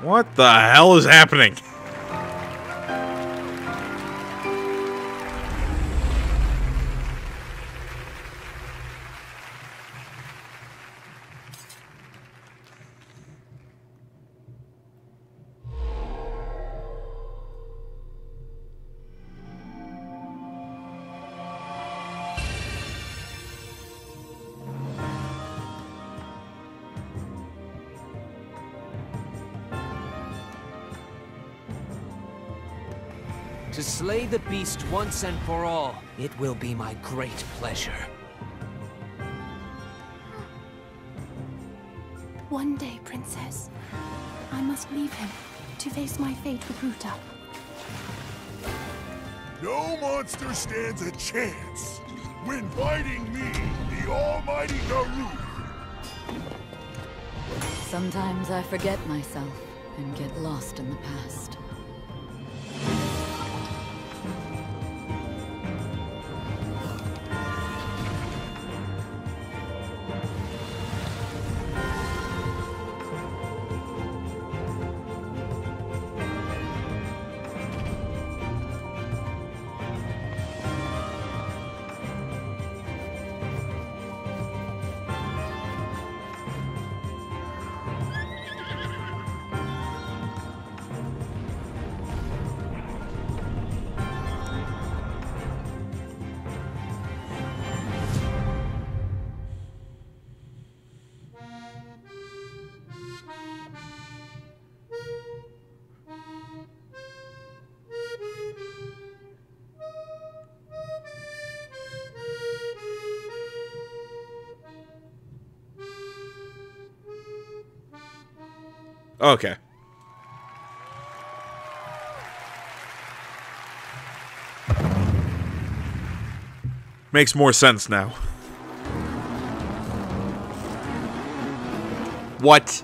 What the hell is happening? To slay the beast once and for all, it will be my great pleasure. One day, Princess, I must leave him to face my fate with Ruta. No monster stands a chance when fighting me, the almighty Garou. Sometimes I forget myself and get lost in the past. Okay. Makes more sense now. What?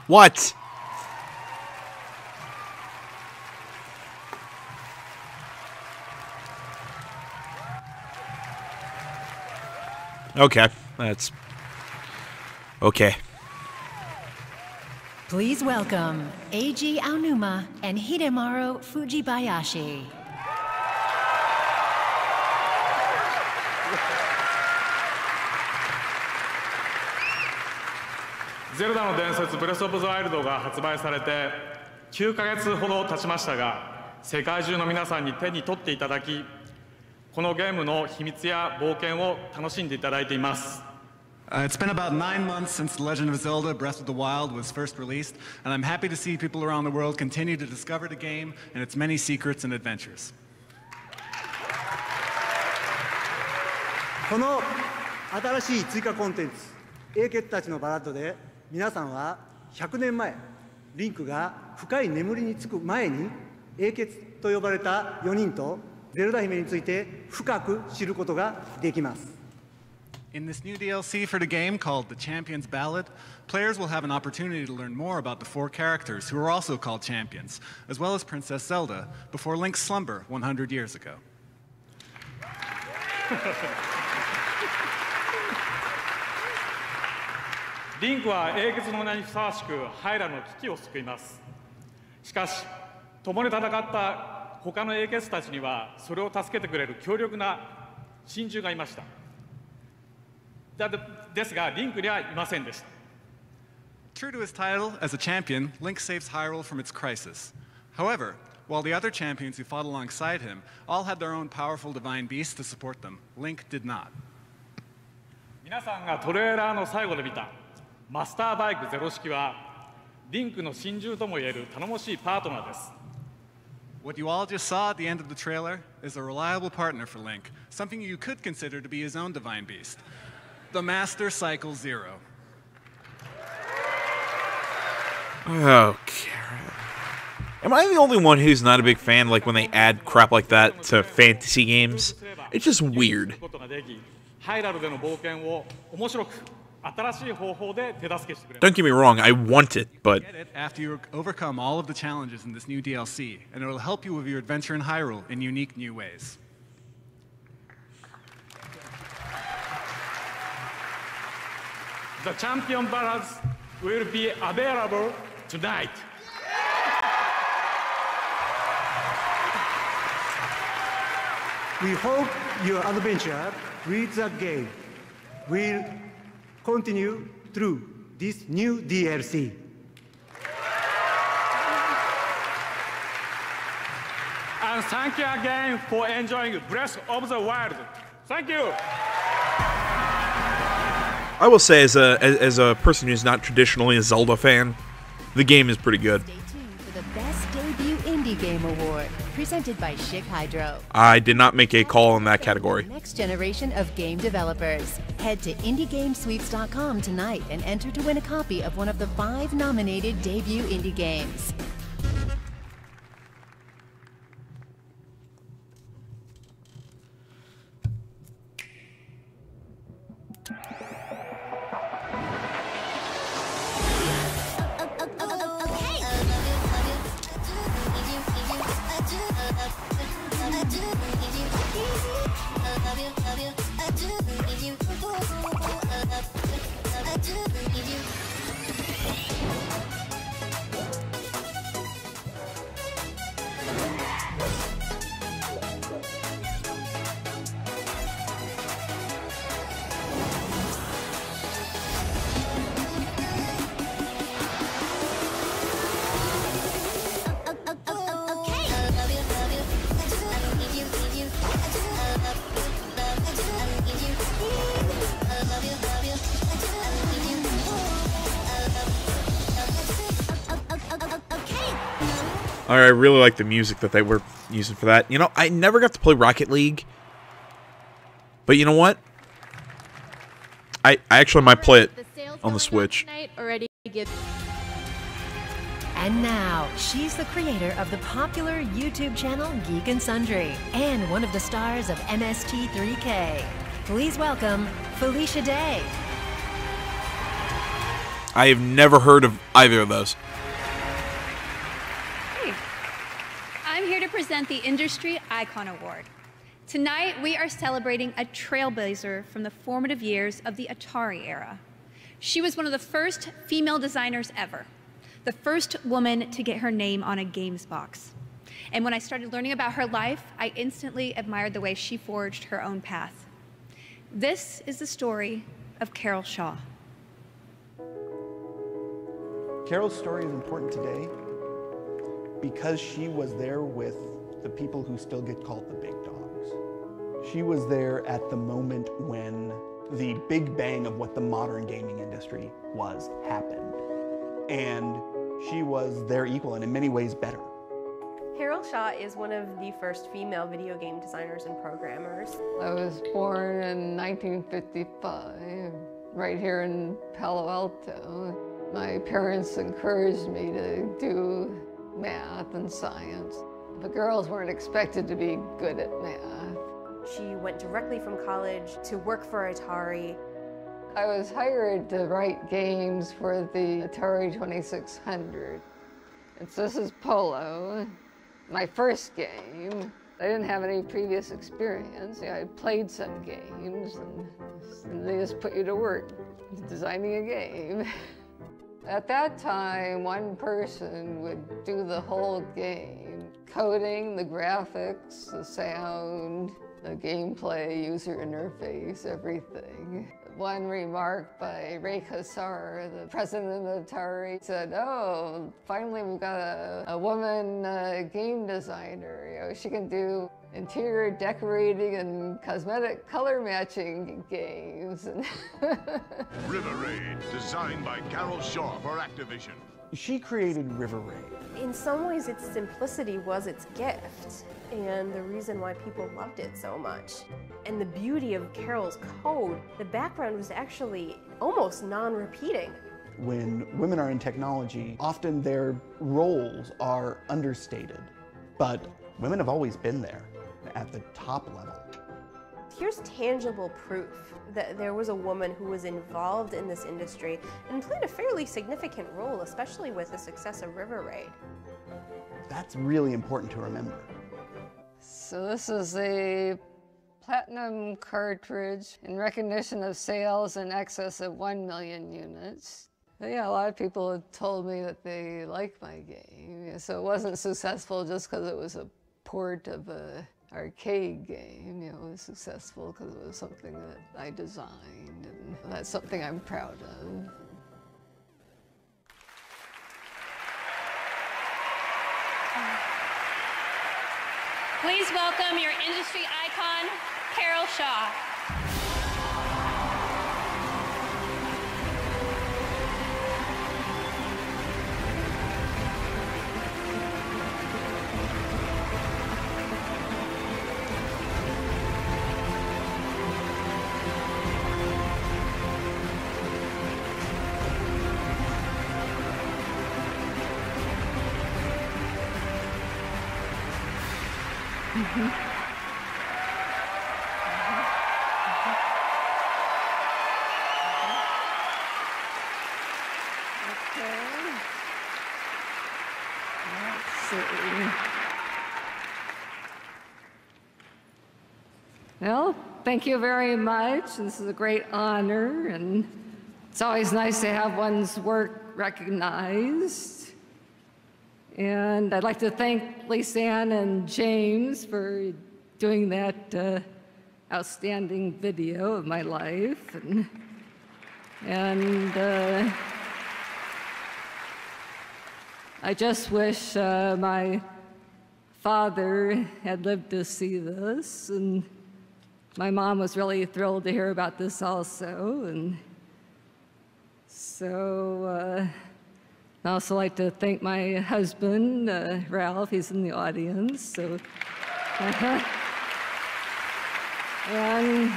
What? Okay, that's okay. Please welcome Eiji Aonuma and Hidemaru Fujibayashi. ゼルダの伝説ブレスオブザワイルドが発売されて9ヶ月ほど経ちましたが、世界中の皆さんに手に取っていただき、このゲームの秘密や冒険を楽しんでいただいています。It's been about 9 months since The Legend of Zelda Breath of the Wild was first released, and I'm happy to see people around the world continue to discover the game and its many secrets and adventures. この新しい追加コンテンツ、英傑たちのバラッドで皆さんは100年前、リンクが深い眠りにつく前に英傑と呼ばれた4人とゼルダ姫について深く知ることができます。In this new DLC for the game called The Champion's Ballad, players will have an opportunity to learn more about the 4 characters who are also called champions, as well as Princess Zelda, before Link's slumber 100 years ago. リンクは英傑の名にふさわしくハイラの危機を救います。しかし共に戦った他の英傑たちにはそれを助けてくれる強力な親友がいました。ですがリンクにはいませんでした。 True to his title as a champion, Link saves Hyrule from its crisis. However, while the other champions who fought alongside him all had their own powerful divine beasts to support them, Link did not. 皆さんがトレーラーの最後で見たマスターバイクゼロ式はリンクの親友ともいえる頼もしいパートナーです。 What you all just saw at the end of the trailer is a reliable partner for Link, something you could consider to be his own divine beast, the Master Cycle Zero. Okay. Am I the only one who's not a big fan, like, when they add crap like that to fantasy games? It's just weird. Don't get me wrong, I want it, but... Get it after you overcome all of the challenges in this new DLC, and it'll help you with your adventure in Hyrule in unique new ways. The champion ballads will be available tonight. We hope your adventure with the game will continue through this new DLC. And thank you again for enjoying Breath of the Wild. Thank you. I will say, as a person who's not traditionally a Zelda fan, the game is pretty good. Stay tuned for the Best Debut Indie Game Award, presented by Schick Hydro. I did not make a call in that category. Next generation of game developers. Head to IndieGameSweeps.com tonight and enter to win a copy of one of the 5 nominated debut indie games. I really like the music that they were using for that. You know, I never got to play Rocket League. But you know what? I actually might play it on the Switch. And now, she's the creator of the popular YouTube channel Geek and Sundry, and one of the stars of MST3K. Please welcome Felicia Day. I have never heard of either of those. Hey, I'm here to present the Industry Icon Award. Tonight, we are celebrating a trailblazer from the formative years of the Atari era. She was one of the first female designers ever, the first woman to get her name on a games box. And when I started learning about her life, I instantly admired the way she forged her own path. This is the story of Carol Shaw. Carol's story is important today because she was there with the people who still get called the big dogs. She was there at the moment when the big bang of what the modern gaming industry was happened. And she was their equal and in many ways better. Carol Shaw is one of the first female video game designers and programmers. I was born in 1955, right here in Palo Alto. My parents encouraged me to do math and science. The girls weren't expected to be good at math. She went directly from college to work for Atari. I was hired to write games for the Atari 2600. This is Polo, my first game. I didn't have any previous experience. I played some games, and they just put you to work designing a game. At that time, one person would do the whole game, coding, the graphics, the sound, the gameplay, user interface, everything. One remark by Ray Kassar, the president of Atari, said, "Oh, finally we've got a woman game designer. You know, she can do interior decorating and cosmetic color matching games." River Raid, designed by Carol Shaw for Activision. She created River Raid. In some ways, its simplicity was its gift, and the reason why people loved it so much. And the beauty of Carol's code, the background was actually almost non-repeating. When women are in technology, often their roles are understated, but women have always been there at the top level. Here's tangible proof that there was a woman who was involved in this industry and played a fairly significant role, especially with the success of River Raid. That's really important to remember. So this is a platinum cartridge in recognition of sales in excess of 1 million units. But yeah, a lot of people have told me that they like my game. So it wasn't successful just because it was a port of a arcade game. You know, it was successful because it was something that I designed, and that's something I'm proud of. Please welcome your industry icon, Carol Shaw. Well, thank you very much. This is a great honor, and it's always nice to have one's work recognized. And I'd like to thank Lisanne and James for doing that outstanding video of my life. And I just wish my father had lived to see this, and my mom was really thrilled to hear about this also. And so I'd also like to thank my husband, Ralph. He's in the audience. So, and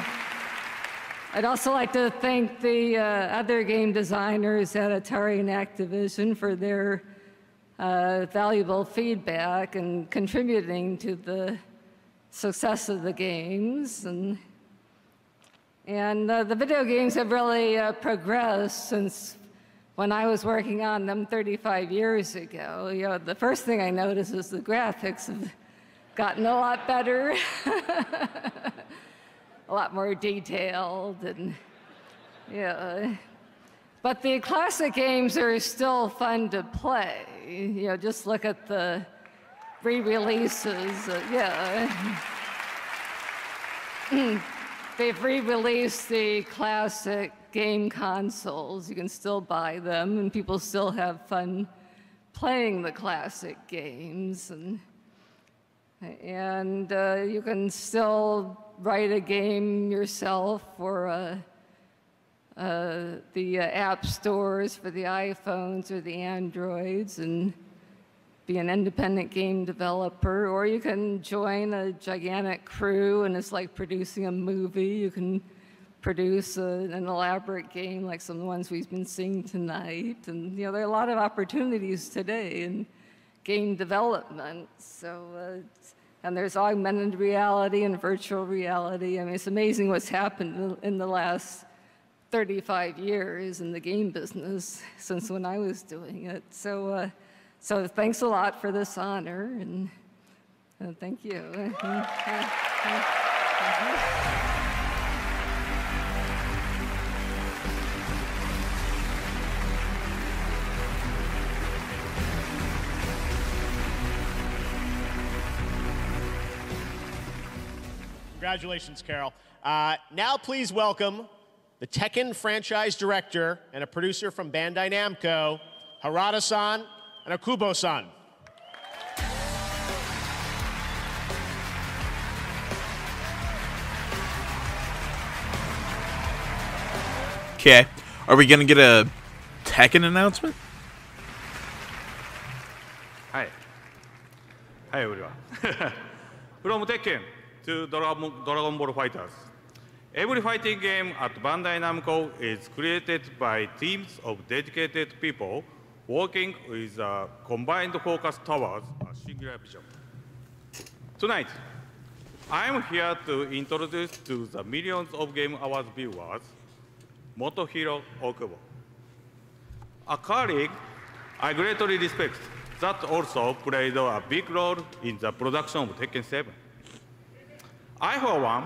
I'd also like to thank the other game designers at Atari and Activision for their valuable feedback and contributing to the success of the games. And the video games have really progressed since when I was working on them 35 years ago. You know, the first thing I noticed is the graphics have gotten a lot better, a lot more detailed, and yeah. But the classic games are still fun to play. You know, just look at the re-releases. Yeah. They've re-released the classic game consoles. You can still buy them, and people still have fun playing the classic games. And you can still write a game yourself for the app stores for the iPhones or the Androids and be an independent game developer, or you can join a gigantic crew and it's like producing a movie. You can produce an elaborate game like some of the ones we've been seeing tonight. And you know, there are a lot of opportunities today in game development. So, and there's augmented reality and virtual reality. I mean, it's amazing what's happened in the last 35 years in the game business since when I was doing it. So thanks a lot for this honor, Thank you. Congratulations, Carol. Now please welcome the Tekken franchise director and a producer from Bandai Namco, Harada-san and Akubo-san. Okay. Are we going to get a Tekken announcement? Hi. Hi, everyone. From Tekken to Dragon Ball Fighters. Every fighting game at Bandai Namco is created by teams of dedicated people working with a combined focus towards a singular vision. Tonight, I am here to introduce to the millions of Game Awards viewers Motohiro Okubo, a colleague I greatly respect that also played a big role in the production of Tekken 7. I, for one,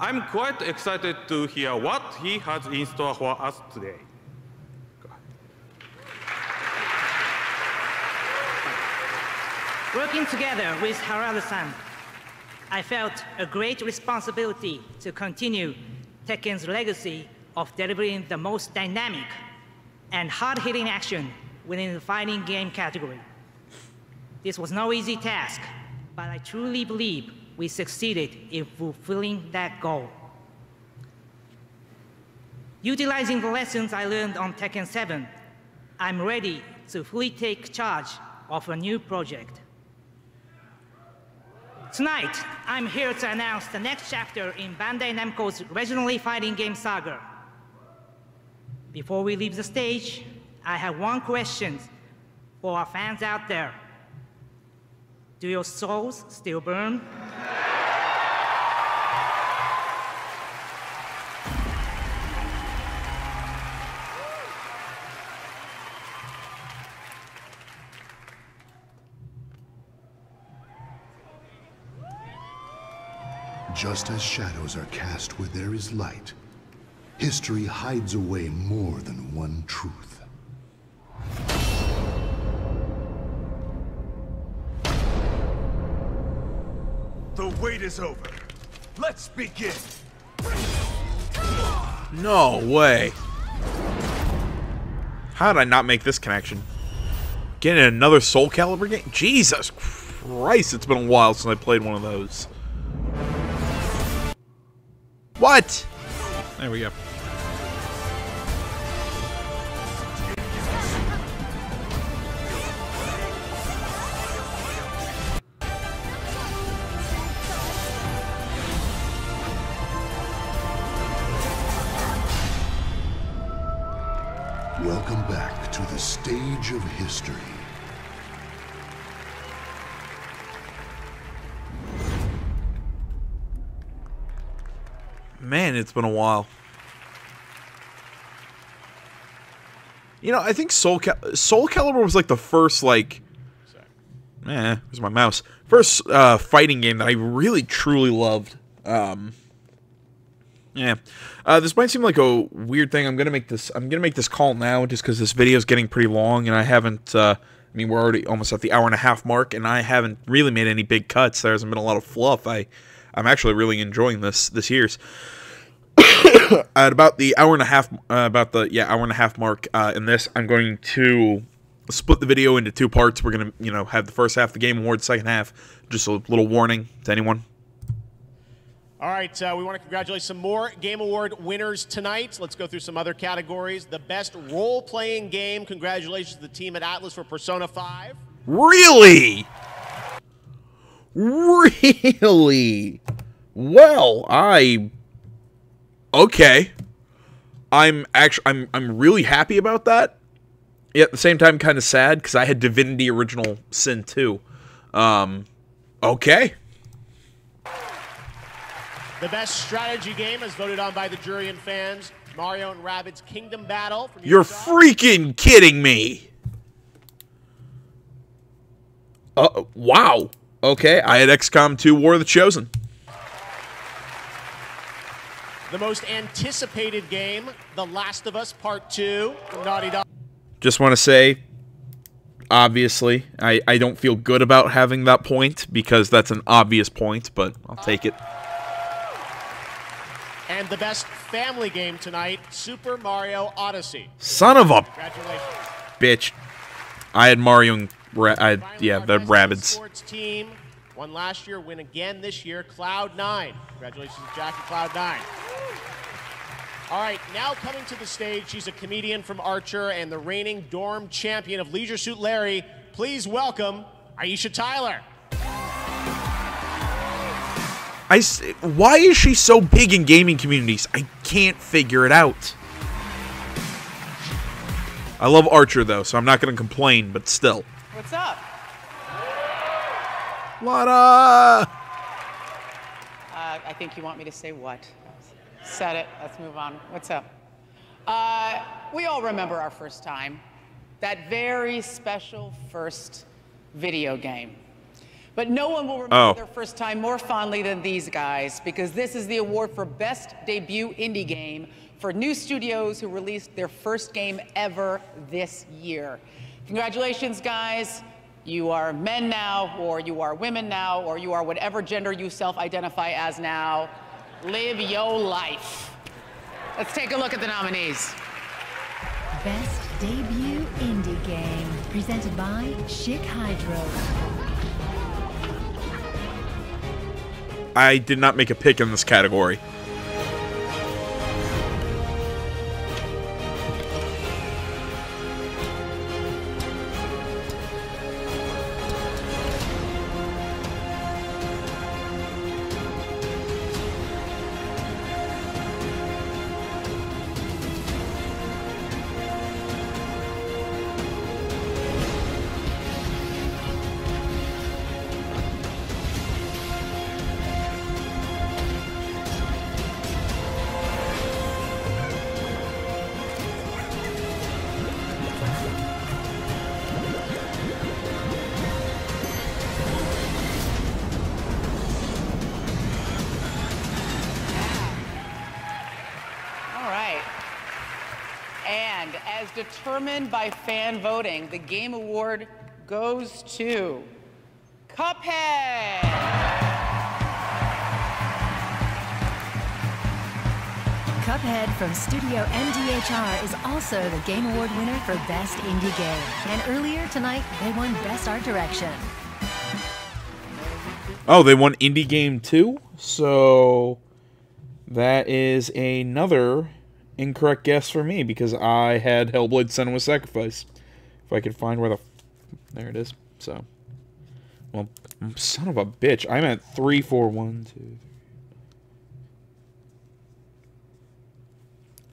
I'm quite excited to hear what he has in store for us today. Working together with Harada-san, I felt a great responsibility to continue Tekken's legacy of delivering the most dynamic and hard-hitting action within the fighting game category. This was no easy task, but I truly believe we succeeded in fulfilling that goal. Utilizing the lessons I learned on Tekken 7, I'm ready to fully take charge of a new project. Tonight, I'm here to announce the next chapter in Bandai Namco's regionally fighting game saga. Before we leave the stage, I have one question for our fans out there. Do your souls still burn? Just as shadows are cast where there is light, history hides away more than one truth. The wait is over. Let's begin. No way. How did I not make this connection? Getting another Soul Calibur game? Jesus Christ, it's been a while since I played one of those. What? There we go. Welcome back to the stage of history. Man, it's been a while. You know, I think Soul Calibur was like the first, like... where's my mouse? First fighting game that I really, truly loved. Yeah. This might seem like a weird thing. I'm gonna make this call now just because this video is getting pretty long and I haven't... I mean, we're already almost at the hour-and-a-half mark and I haven't really made any big cuts. There hasn't been a lot of fluff. I'm actually really enjoying this year's. At about the hour-and-a-half mark in this, I'm going to split the video into two parts. We're gonna, have the first half of the Game Awards, second half. Just a little warning to anyone. All right, we want to congratulate some more Game Award winners tonight. Let's go through some other categories. The best role-playing game. Congratulations to the team at Atlas for Persona 5. Really? Really? Well, okay. I'm really happy about that. Yet at the same time, kind of sad because I had Divinity Original Sin 2. Okay. The best strategy game is voted on by the jury and fans. Mario and Rabbids Kingdom Battle. You're freaking kidding me. Wow. Okay, I had XCOM 2 War of the Chosen. The most anticipated game, The Last of Us Part 2 from Naughty Dog. Just want to say, obviously, I don't feel good about having that point because that's an obvious point, but I'll take it. And the best family game tonight, Super Mario Odyssey. Son of a Congratulations. bitch. I had Mario and the Rabbids. Sports team won last year, win again this year, Cloud9. Congratulations to Jackie Cloud9. All right, now coming to the stage, she's a comedian from Archer and the reigning dorm champion of Leisure Suit Larry. Please welcome Aisha Tyler. Why is she so big in gaming communities? I can't figure it out. I love Archer, though, so I'm not going to complain, but still. What's up? Lana! I think you want me to say what? Said it. Let's move on. What's up? We all remember our first time. That very special first video game. But no one will remember their first time more fondly than these guys, because this is the award for Best Debut Indie Game for new studios who released their first game ever this year. Congratulations, guys. You are men now, or you are women now, or you are whatever gender you self-identify as now. Live your life. Let's take a look at the nominees. Best Debut Indie Game, presented by Chic Hydro. I did not make a pick in this category. Determined by fan voting, the Game Award goes to Cuphead. Cuphead from Studio MDHR is also the Game Award winner for Best Indie Game. And earlier tonight, they won Best Art Direction. Oh, they won Indie Game too? So that is another incorrect guess for me, because I had Hellblade: Senua's Sacrifice. If I could find where there it is. So, well, son of a bitch. I'm at 3, 4, 1, 2, 3.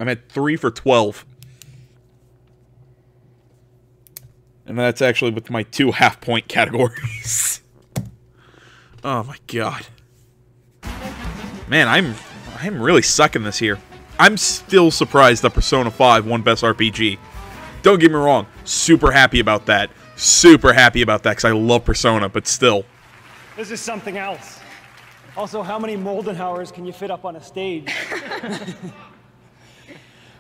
I'm at 3 for 12. And that's actually with my 2 half-point categories. Oh my god. Man, I'm really sucking this here. I'm still surprised that Persona 5 won Best RPG. Don't get me wrong, super happy about that. Super happy about that, because I love Persona, but still. This is something else. Also, how many Moldenhauers can you fit up on a stage?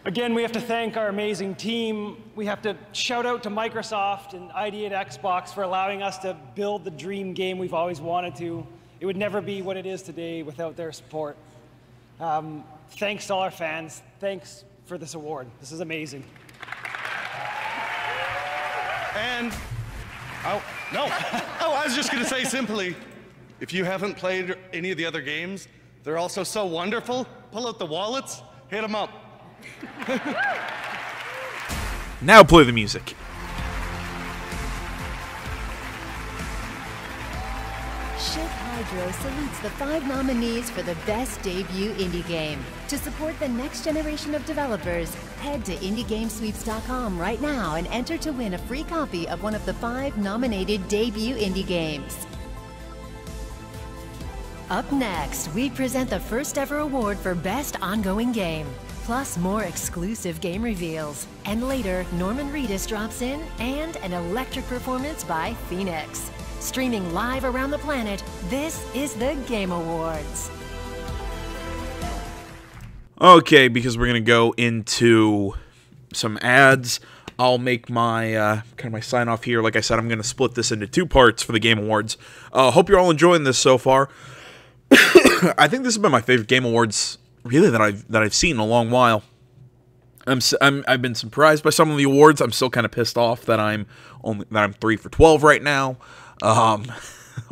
Again, we have to thank our amazing team. We have to shout out to Microsoft and ID at Xbox for allowing us to build the dream game we've always wanted to. It would never be what it is today without their support. Thanks to all our fans. Thanks for this award. This is amazing. And, I was just going to say simply, if you haven't played any of the other games, they're also so wonderful. Pull out the wallets, hit them up. Now play the music. Chic Hydro salutes the 5 nominees for the Best Debut Indie Game. To support the next generation of developers, head to IndieGamesweeps.com right now and enter to win a free copy of one of the 5 nominated debut indie games. Up next, we present the first ever award for Best Ongoing Game, plus more exclusive game reveals. And later, Norman Reedus drops in and an electric performance by Phoenix. Streaming live around the planet, this is the Game Awards. Okay, because we're going to go into some ads, I'll make my kind of my sign off here. Like I said, I'm going to split this into 2 parts for the Game Awards. Hope you're all enjoying this so far. I think this has been my favorite Game Awards, really, that I've seen in a long while. I've been surprised by some of the awards. I'm still kind of pissed off that I'm 3 for 12 right now.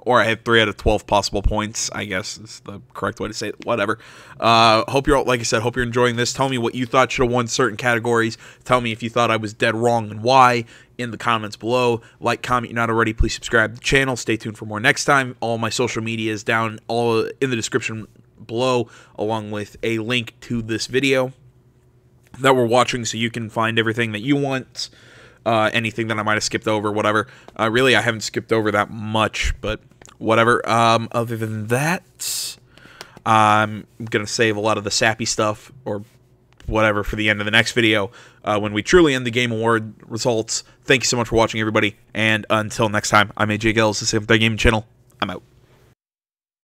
Or I have 3 out of 12 possible points, I guess is the correct way to say it. Whatever. Hope you're, like I said, hope you're enjoying this. Tell me what you thought should have won certain categories. Tell me if you thought I was dead wrong and why in the comments below. Like, comment, you're not already. Please subscribe to the channel. Stay tuned for more next time. All my social media is down all in the description below, along with a link to this video that we're watching, so you can find everything that you want. Anything that I might have skipped over, whatever. Really, I haven't skipped over that much, but whatever. Other than that, I'm going to save a lot of the sappy stuff or whatever for the end of the next video when we truly end the Game Award results. Thank you so much for watching, everybody, and until next time, I'm AJ Gills, this is the Gaming Channel. I'm out.